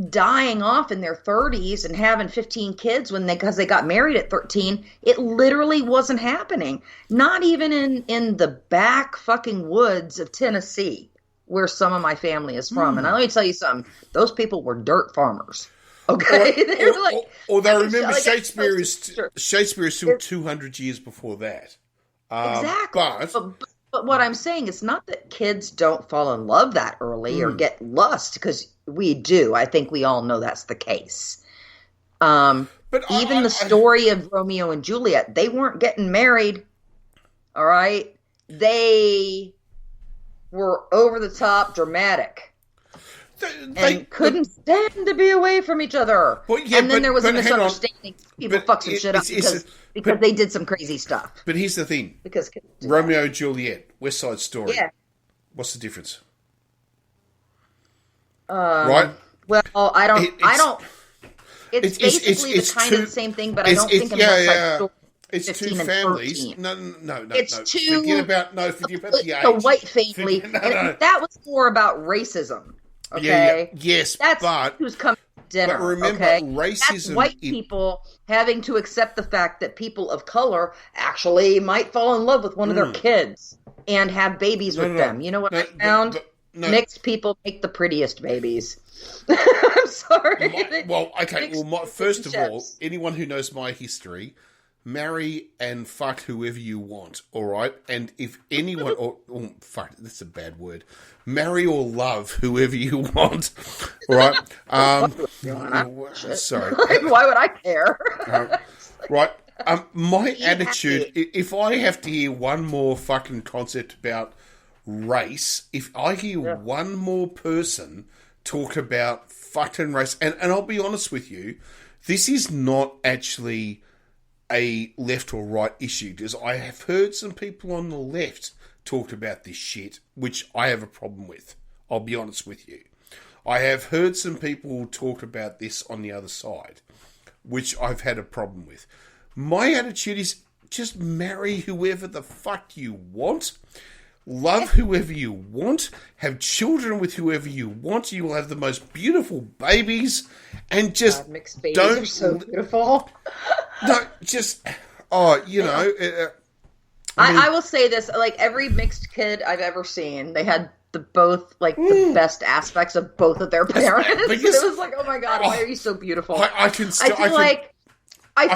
dying off in their 30s and having 15 kids because they got married at 13. It literally wasn't happening. Not even in the back fucking woods of Tennessee, where some of my family is from. And let me tell you something. Those people were dirt farmers. Okay? Although remember, Shakespeare is still 200 years before that. Exactly. But what I'm saying is not that kids don't fall in love that early or get lust, because we do. I think we all know that's the case. But even the story of Romeo and Juliet, they weren't getting married. All right? They were over the top dramatic. They couldn't stand to be away from each other. And then there was a misunderstanding. People fucked some shit up because they did some crazy stuff. But here's the thing. Because Romeo and Juliet, West Side Story. Yeah. What's the difference? Right? Well, I don't. It's basically the same thing, but I don't think in West Side Story. It's two families. No. It's two. Forget about the age. The white family. That was more about racism. Okay. Yes, that's who's coming to dinner. But remember, racism. That's white people having to accept the fact that people of color actually might fall in love with one of their kids and have babies with them. You know what I found? Mixed people make the prettiest babies. I'm sorry. First of all, anyone who knows my history, marry and fuck whoever you want, all right? And if anyone... fuck, that's a bad word. Marry or love whoever you want, all right? Sorry. Why would I care? Right. My attitude, if I have to hear one more fucking concept about race, if I hear one more person talk about fucking race. And I'll be honest with you, this is not actually a left or right issue, because I have heard some people on the left talk about this shit, which I have a problem with. I'll be honest with you. I have heard some people talk about this on the other side, which I've had a problem with. My attitude is just marry whoever the fuck you want. Love whoever you want. Have children with whoever you want. You will have the most beautiful babies. And just mixed babies are so beautiful. No, just, you know. I will say this, like, every mixed kid I've ever seen, they had both the best aspects of both of their parents. Because, it was like, oh my God, why are you so beautiful? I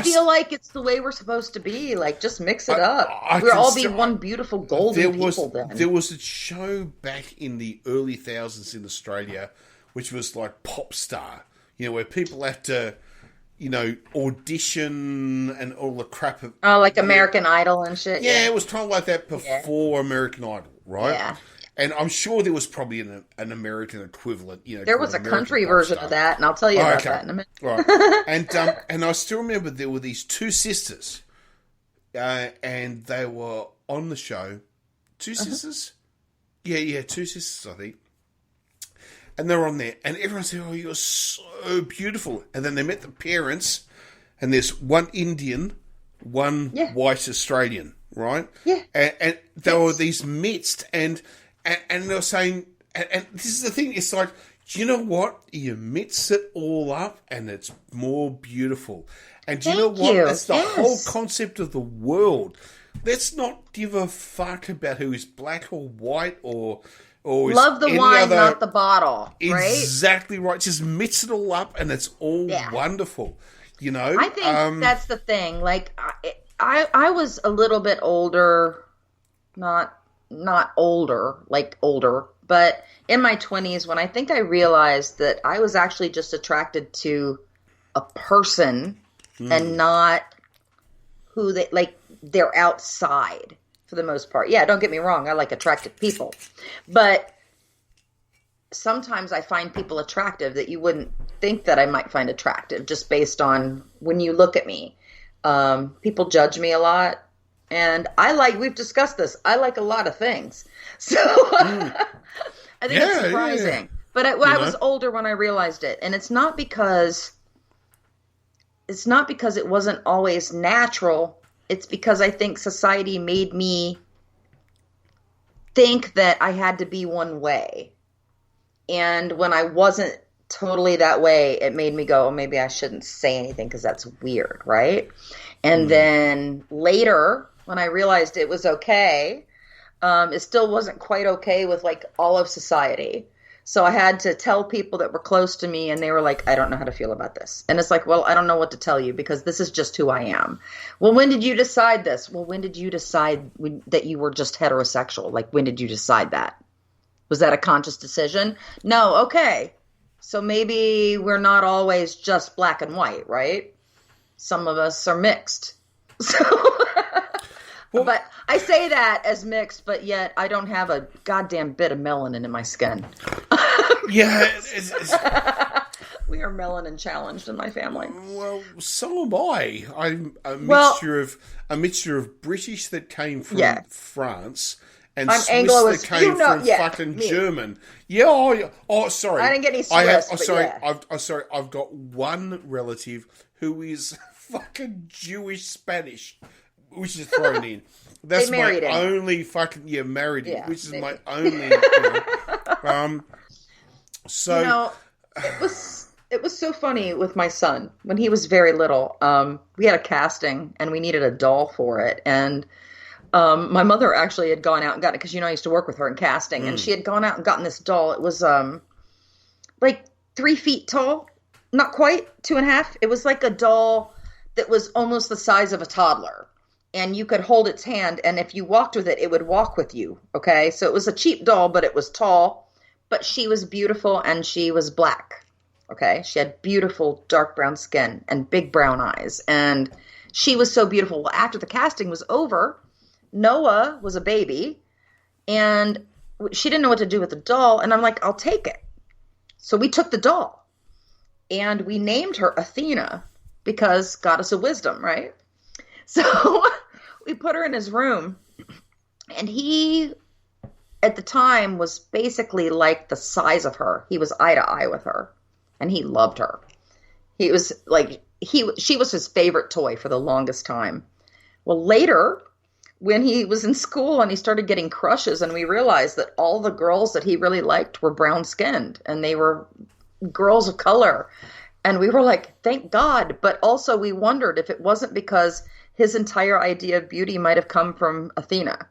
feel like it's the way we're supposed to be. Like, just mix it up. We'll all be one beautiful golden people then. There was a show back in the early thousands in Australia, which was like Pop Star, you know, where people have to, you know, audition and all the crap. Like American Idol and shit. Yeah, it was kind of like that before American Idol, right? Yeah. And I'm sure there was probably an American equivalent, you know. There was a country version of that, and I'll tell you about that in a minute. Right. And I still remember there were these two sisters, and they were on the show. Two sisters? Yeah, two sisters, I think. And they were on there, and everyone said, "Oh, you're so beautiful." And then they met the parents, and there's one Indian, one white Australian, right? Yeah. And they were these mixed, and they were saying, and this is the thing, it's like, do you know what? You mix it all up and it's more beautiful. And do you know what? That's the whole concept of the world. Let's not give a fuck about who is black or white or love the wine, not the bottle, right? Exactly right. Just mix it all up and it's all wonderful, you know? I think that's the thing. Like, I was a little bit older, not older, but in my 20s when I think I realized that I was actually just attracted to a person and not who they're outside for the most part. Yeah, don't get me wrong. I like attractive people, but sometimes I find people attractive that you wouldn't think that I might find attractive just based on when you look at me. People judge me a lot. And we've discussed this, I like a lot of things. So I think it's surprising. Yeah. But I was older when I realized it. And it's not because it wasn't always natural. It's because I think society made me think that I had to be one way. And when I wasn't totally that way, it made me go, oh, maybe I shouldn't say anything because that's weird, right? And then later, when I realized it was okay, it still wasn't quite okay with like all of society. So I had to tell people that were close to me, and they were like, I don't know how to feel about this. And it's like, well, I don't know what to tell you because this is just who I am. Well, when did you decide this? Well, when did you decide that you were just heterosexual? Like, when did you decide that? Was that a conscious decision? No. Okay. So maybe we're not always just black and white, right? Some of us are mixed. So, well, but I say that as mixed, but yet I don't have a goddamn bit of melanin in my skin. Yeah. We are melanin challenged in my family. Well, so am I. I'm a mixture of British that came from France and I'm Swiss that came from fucking German. Yeah. Oh, sorry. I didn't get any Swiss. Sorry. I've got one relative who is fucking Jewish Spanish, which is thrown in. That's my only fucking married him, which is my only. So it was so funny with my son when he was very little. We had a casting and we needed a doll for it, and my mother actually had gone out and gotten it because I used to work with her in casting, and she had gone out and gotten this doll. It was like 3 feet tall, not quite 2.5. It was like a doll that was almost the size of a toddler. And you could hold its hand, and if you walked with it, it would walk with you, okay? So it was a cheap doll, but it was tall. But she was beautiful, and she was black, okay? She had beautiful dark brown skin and big brown eyes, and she was so beautiful. Well, after the casting was over, Noah was a baby, and she didn't know what to do with the doll, and I'm like, I'll take it. So we took the doll. and we named her Athena because goddess of wisdom, right? So we put her in his room, and he, at the time, was basically like the size of her. He was eye to eye with her, and he loved her. He was like, she was his favorite toy for the longest time. Well, later, when he was in school and he started getting crushes, and we realized that all the girls that he really liked were brown skinned, and they were girls of color. And we were like, thank God. But also we wondered if it wasn't because his entire idea of beauty might have come from Athena.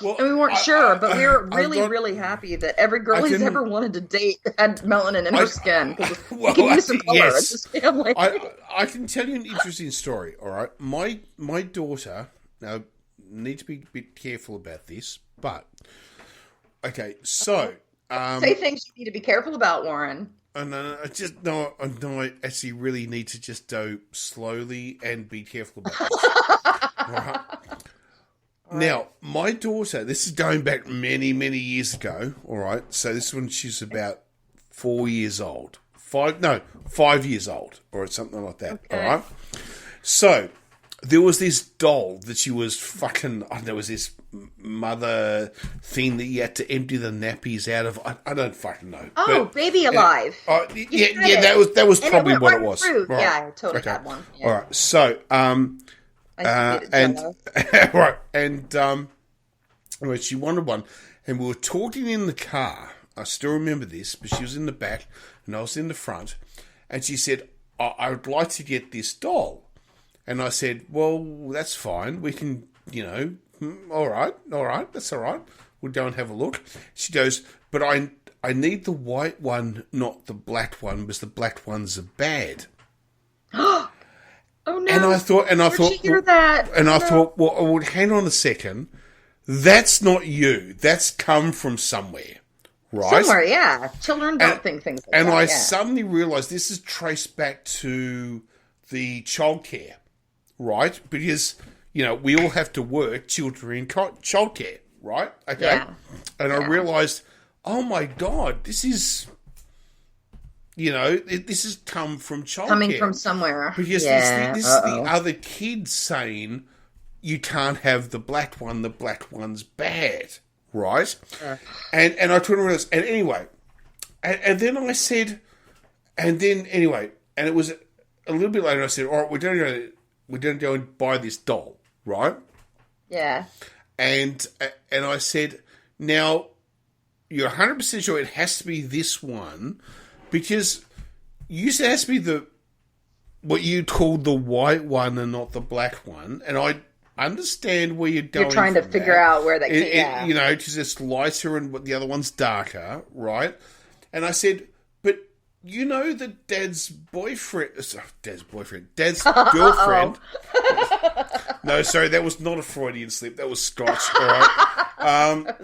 Well, and we weren't sure, but we were really happy that every girl he's ever wanted to date had melanin in her skin. Well, we can use some color in this family. I can tell you an interesting story, all right? My daughter, now, need to be a bit careful about this, but, okay, so... say things you need to be careful about, Warren. No, I actually really need to just go slowly and be careful about this. All right? Now, my daughter, this is going back many, many years ago, all right? So this is when she's about 4 years old. 5 years old, or something like that, okay. All right? So there was this doll that she was fucking, there was this mother thing that you had to empty the nappies out of. I don't fucking know. Oh, but, Baby Alive. Yeah, that was probably what it was. Right. Yeah, I totally got one. Yeah. All right, so... right, and anyway, she wanted one, and we were talking in the car. I still remember this, but she was in the back and I was in the front, and she said, I would like to get this doll. And I said, well, that's fine. We can, all right, that's all right. We'll go and have a look. She goes, but I need the white one, not the black one, because the black ones are bad. Oh no! And I thought, you hear that? And I thought, well, hang on a second. That's not you. That's come from somewhere, right? Somewhere, yeah. Children don't think things like that. And I suddenly realised this is traced back to the childcare, right? Because we all have to work. Children are in childcare, right? Okay. Yeah. And I realised, oh my God, this is. This has come from childcare. Coming from somewhere. Because this is the other kids saying, you can't have the black one, the black one's bad, right? And I couldn't realize. And anyway, and then I said, and it was a little bit later, I said, all right, we're going to go and buy this doll, right? Yeah. And I said, now, you're 100% sure it has to be this one, because you said it has to be what you called the white one and not the black one. And I understand where you're going. You're trying to figure out where that came from. Because it's lighter and the other one's darker, right? And I said, but that Dad's girlfriend. No, sorry, that was not a Freudian slip. That was Scotch, all right?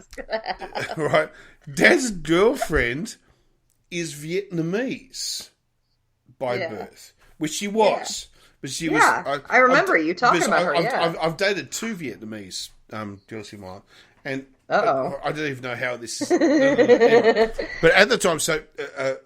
Right. Dad's girlfriend is Vietnamese by birth, which she was. Yeah. But she was. I remember you talking about her. I've dated two Vietnamese girls in my life, and I don't even know how this is. But at the time, so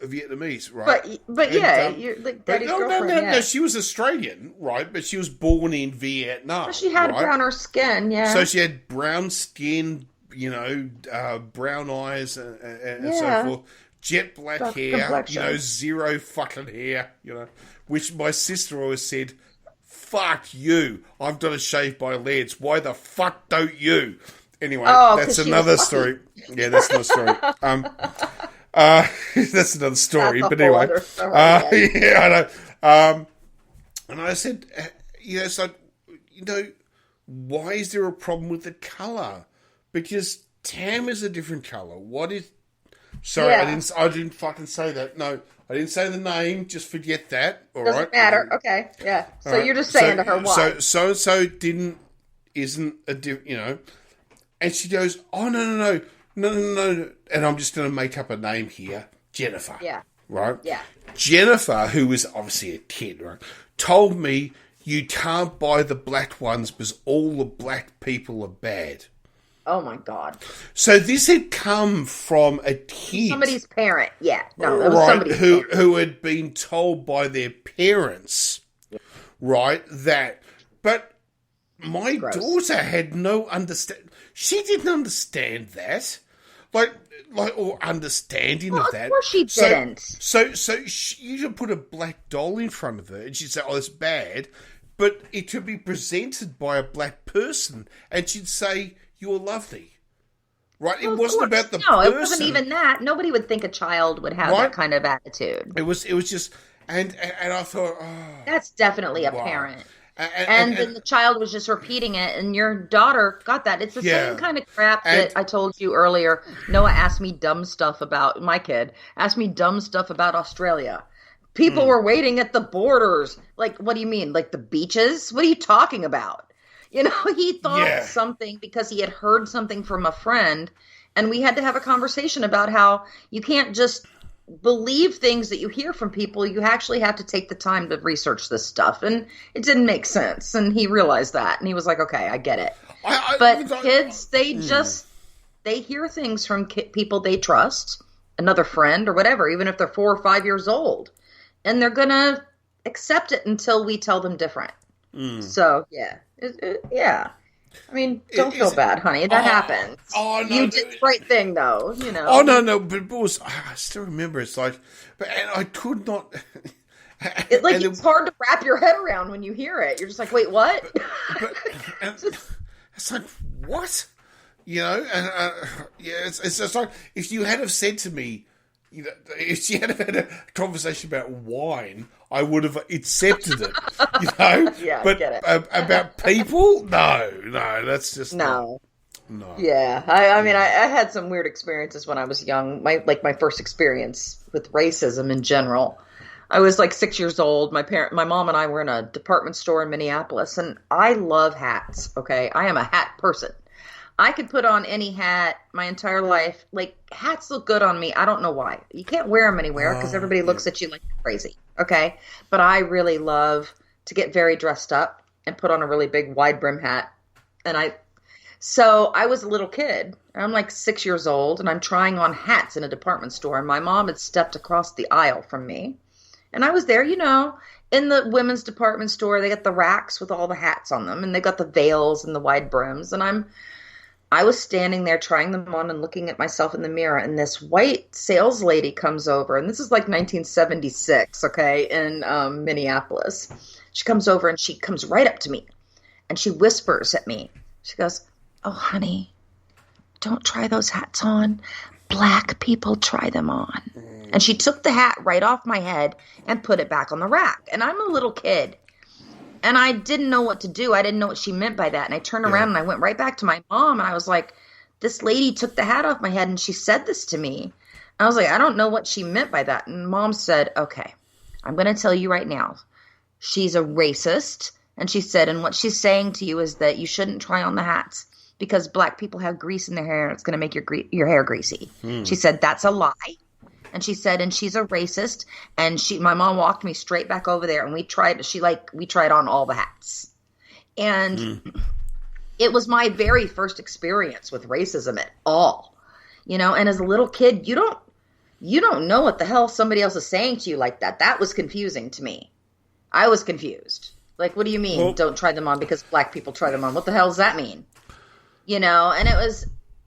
Vietnamese, right? But you're like Daddy's girlfriend. No, she was Australian, right? But she was born in Vietnam. But she had browner skin, So she had brown skin, brown eyes, and so forth. Jet black hair, zero fucking hair, which my sister always said, fuck you, I've got to shave my legs, why the fuck don't you? Anyway, that's another story. Yeah, that's another story. That's another story, but anyway. I know. And I said, why is there a problem with the colour? Because Tam is a different colour. What is... Sorry, I didn't fucking say that. No, I didn't say the name. Just forget that. All Doesn't matter. Okay, yeah. So you're just saying to her why. So isn't a and she goes, oh no, and I'm just going to make up a name here, Jennifer. Yeah. Right. Yeah. Jennifer, who was obviously a kid, right, told me you can't buy the black ones because all the black people are bad. Oh my God. So this had come from a kid. Somebody's parent. Yeah. No, it was somebody's parent. Who had been told by their parents, right, that, but my daughter had no understand. She didn't understand that. Or understanding of that. Of course she didn't. So you should put a black doll in front of her and she'd say, oh, that's bad. But it could be presented by a black person and she'd say, you're lovely. Right? It wasn't about the person. No, it wasn't even that. Nobody would think a child would have that kind of attitude. It was just, and I thought, oh. That's definitely a parent. And then the child was just repeating it, and your daughter got that. It's the same kind of crap that I told you earlier. Noah asked me dumb stuff about, my kid, asked me dumb stuff about Australia. People were waiting at the borders. Like, what do you mean? Like the beaches? What are you talking about? You know, he thought something because he had heard something from a friend, and we had to have a conversation about how you can't just believe things that you hear from people. You actually have to take the time to research this stuff. And it didn't make sense. And he realized that. And he was like, okay, I get it. But kids, they hear things from people they trust, another friend or whatever, even if they're 4 or 5 years old. And they're going to accept it until we tell them different. So, yeah. Yeah. I mean, don't feel bad, honey. That happens. Oh, no, you did the right thing, though. You know. Oh no, but it was. I still remember. It's like, and I could not. It's hard to wrap your head around when you hear it. You're just like, wait, what? It's like, what? You know, and it's just like if you had have said to me, you know, if she had had a conversation about wine, I would have accepted it, you know? Yeah, but I get it. About people, no, that's just no. No. Yeah, I mean, I had some weird experiences when I was young. My first experience with racism in general. I was like 6 years old. My mom and I were in a department store in Minneapolis, and I love hats. Okay, I am a hat person. I could put on any hat my entire life. Like, hats look good on me. I don't know why. You can't wear them anywhere because everybody looks at you like you're crazy. Okay? But I really love to get very dressed up and put on a really big wide brim hat. So I was a little kid. I'm like 6 years old, and I'm trying on hats in a department store. And my mom had stepped across the aisle from me. And I was there, you know, in the women's department store. They got the racks with all the hats on them, and they got the veils and the wide brims. And I was standing there trying them on and looking at myself in the mirror, and this white sales lady comes over, and this is like 1976, okay, in Minneapolis. She comes over, and she comes right up to me, and she whispers at me. She goes, oh, honey, don't try those hats on. Black people try them on. And she took the hat right off my head and put it back on the rack. And I'm a little kid. And I didn't know what to do. I didn't know what she meant by that. And I turned around and I went right back to my mom. And I was like, this lady took the hat off my head and she said this to me. I was like, I don't know what she meant by that. And Mom said, okay, I'm going to tell you right now. She's a racist. And she said, and what she's saying to you is that you shouldn't try on the hats because black people have grease in their hair. And it's going to make your hair greasy. She said, that's a lie. And she said, and she's a racist. And my mom walked me straight back over there, and we tried on all the hats. And it was my very first experience with racism at all, you know. And as a little kid, you don't know what the hell somebody else is saying to you like that. That was confusing to me. I was confused. Like, what do you mean? Well, don't try them on because black people try them on? What the hell does that mean? You know. And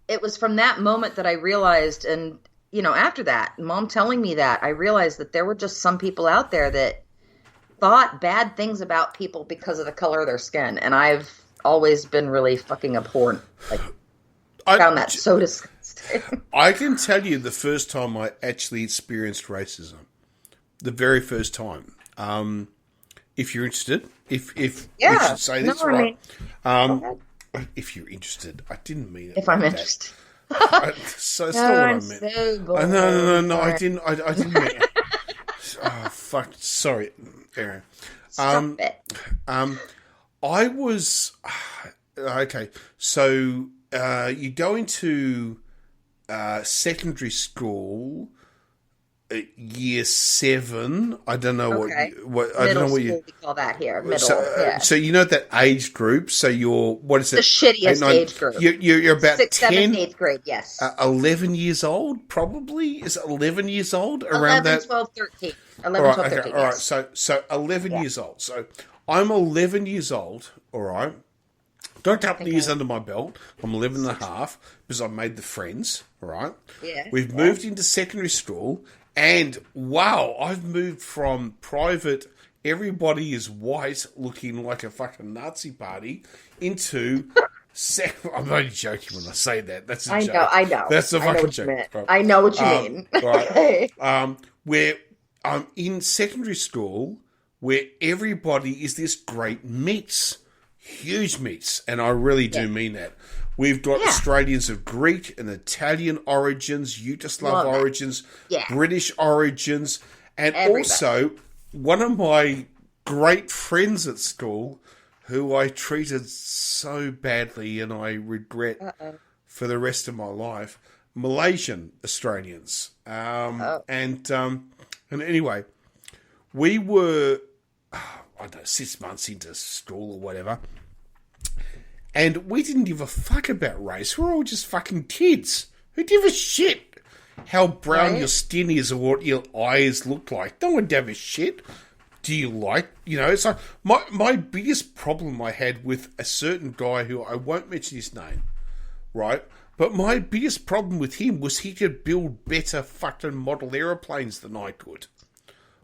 it was from that moment that I realized, and you know, after that, Mom telling me that, I realized that there were just some people out there that thought bad things about people because of the color of their skin. And I've always been really fucking abhorrent. Like, I found that so disgusting. I can tell you the first time I actually experienced racism. The very first time. If you're interested, if we should say this, right? If you're interested, I didn't mean it. If I'm interested. So that's not what I meant. So no, I didn't mean it. Oh, fuck. Sorry, Aaron. Stop it. I was okay. So you go into secondary school. year 7. I don't know what I middle don't know what school, we call that here. Middle. So you know that age group. So you're what is it? The shittiest age group. You're about 6th, 10, 7th, 8th grade. Yes. 11 years old, probably. Is it 11 years old around 11, that? 12, 13. 11, all right, 12, 13. Okay, all right. So 11 years old. So I'm 11 years old. All right. Don't count the years under my belt. I'm 11 and a half because I made the friends. All right. Yeah. We've moved into secondary school. And wow, I've moved from private, everybody is white, looking like a fucking Nazi party, into. I'm only joking when I say that. That's a joke. I know. That's a fucking joke. Right. I know what you mean. Right. Where I'm in secondary school, where everybody is this great mix, huge mix, and I really do mean that. We've got Australians of Greek and Italian origins, Yugoslav origins, British origins, and also one of my great friends at school who I treated so badly and I regret for the rest of my life, Malaysian Australians. And anyway, we were, I don't know, 6 months into school or whatever, and we didn't give a fuck about race. We're all just fucking kids. Who give a shit how brown your skin is or what your eyes look like? No one gave a shit. Do you like, it's like my biggest problem I had with a certain guy who I won't mention his name, right? But my biggest problem with him was he could build better fucking model aeroplanes than I could,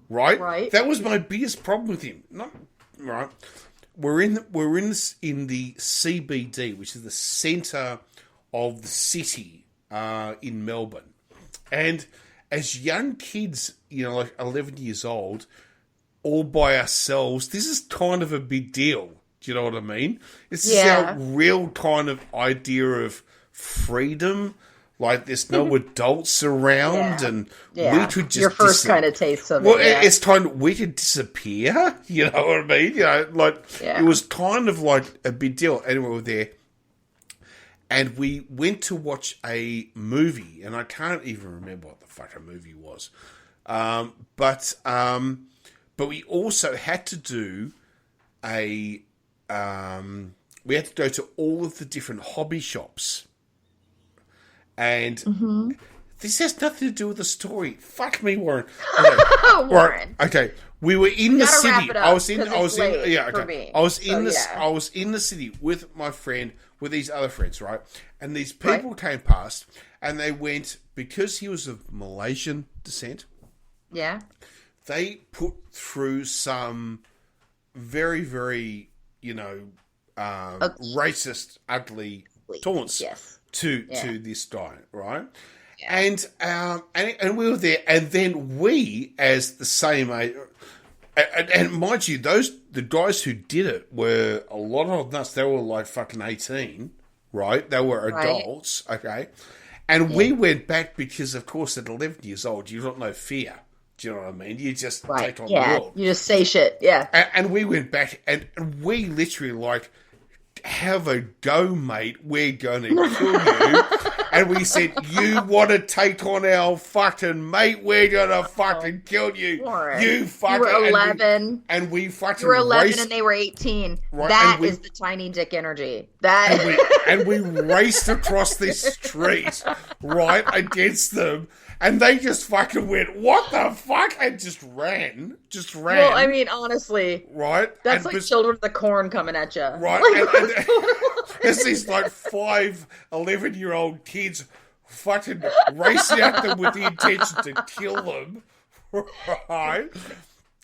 right? That was my biggest problem with him. Right? We're in the CBD, which is the centre of the city in Melbourne, and as young kids, like 11 years old, all by ourselves, this is kind of a big deal. Do you know what I mean? This is our real kind of idea of freedom. Like there's no adults around, and we could just your first kind of taste of it. Well, it's kind of we could disappear. You know what I mean? It was kind of like a big deal. Anyway, we were there, and we went to watch a movie, and I can't even remember what the fucking movie was. But we also had to do we had to go to all of the different hobby shops. And this has nothing to do with the story. Fuck me, Warren. Okay. Warren. Okay. We were in the city. I was in the city with my friend, with these other friends, right? And these people came past and they went, because he was of Malaysian descent. Yeah. They put through some very, very, racist, ugly taunts. Yes. To this guy, right? Yeah. And we were there, and then we, as the same age, and mind you, the guys who did it were a lot of us. They were like fucking 18, right? They were adults, okay. And we went back because, of course, at 11 years old, you don't know fear. Do you know what I mean? You just take on the world. You just say shit, And we went back, and we literally have a go, mate. We're going to kill you. And we said, you want to take on our fucking mate? We're going to fucking kill you. Warren, you fucking... You were 11. And we fucking... You were 11 and they were 18. Right? That is the tiny dick energy. And we raced across this street, right, against them. And they just fucking went, what the fuck? And just ran. Well, I mean, honestly. Right? That's like Children of the Corn coming at you. Right? And there's these 5, 11-year-old kids fucking racing at them with the intention to kill them. Right?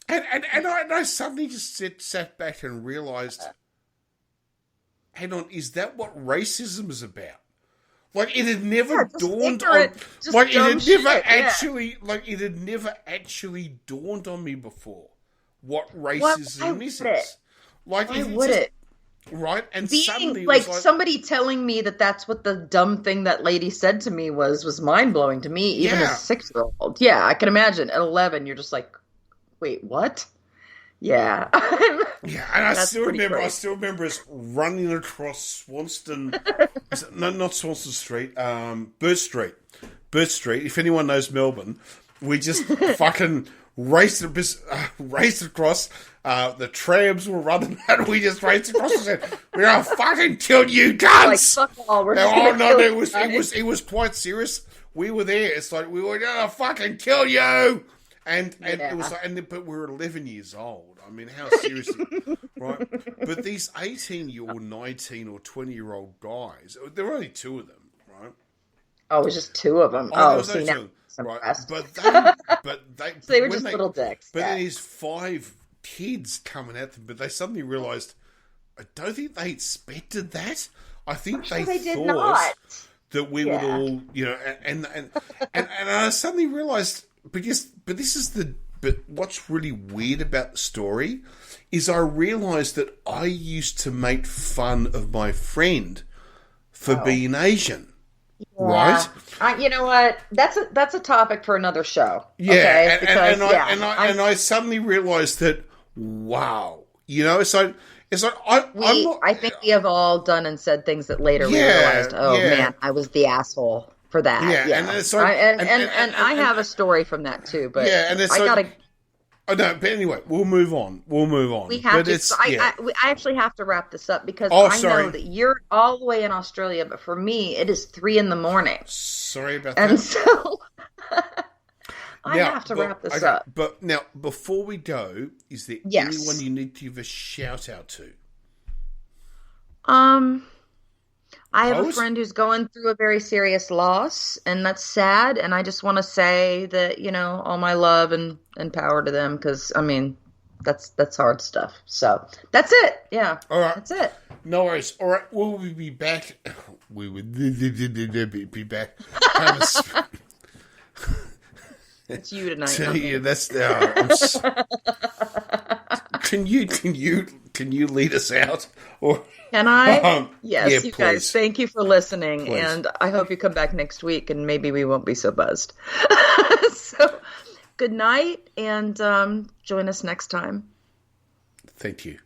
And I suddenly just sat back and realised, hang on, is that what racism is about? It had never dawned on, it had never actually dawned on me before what racism is. Why would it? Right, and being suddenly somebody telling me that's what the dumb thing that lady said to me was mind blowing to me, even as a 6-year-old. Yeah, I can imagine. At 11, you're just like, wait, what? Yeah. And I still remember us running across Swanston. Not Swanston Street. Burt Street. If anyone knows Melbourne, We just fucking raced across. The trams were running and we just raced across and said, "We're gonna fucking kill you, cunts!" Like, fuck all, it was quite serious. We were there. It's like, we were gonna fucking kill you. And it was like, but we were 11 years old. I mean, how serious, right? But these 18 or 19 or 20-year-old guys, there were only two of them, right? Oh, it was just two of them. See now, right? But they, so they were just little dicks. But then there's 5 kids coming at them, but they suddenly realised, I don't think they expected that. I think they thought that we would all, and I suddenly realised. But what's really weird about the story is I realised that I used to make fun of my friend for being Asian, right? You know what? That's a topic for another show. Yeah, okay? And I suddenly realised that, wow, so it's like I think we have all done and said things that later we realised, man, I was the asshole for that. Yeah. And I have a story from that too, but but anyway, we'll move on. We have to. I actually have to wrap this up because I know that you're all the way in Australia, but for me, it is 3 a.m. Sorry about that. And so I have to wrap this up. But now, before we go, is there anyone you need to give a shout out to? I have a friend who's going through a very serious loss, and that's sad. And I just want to say that, all my love and power to them, because I mean, that's hard stuff. So that's it. Yeah. All right. That's it. No worries. All right. We'll be back. We would be back. It's you tonight. That's Can you lead us out? Or can I? Yes, you please. Guys. Thank you for listening, Please. And I hope you come back next week, and maybe we won't be so buzzed. So, good night, and join us next time. Thank you.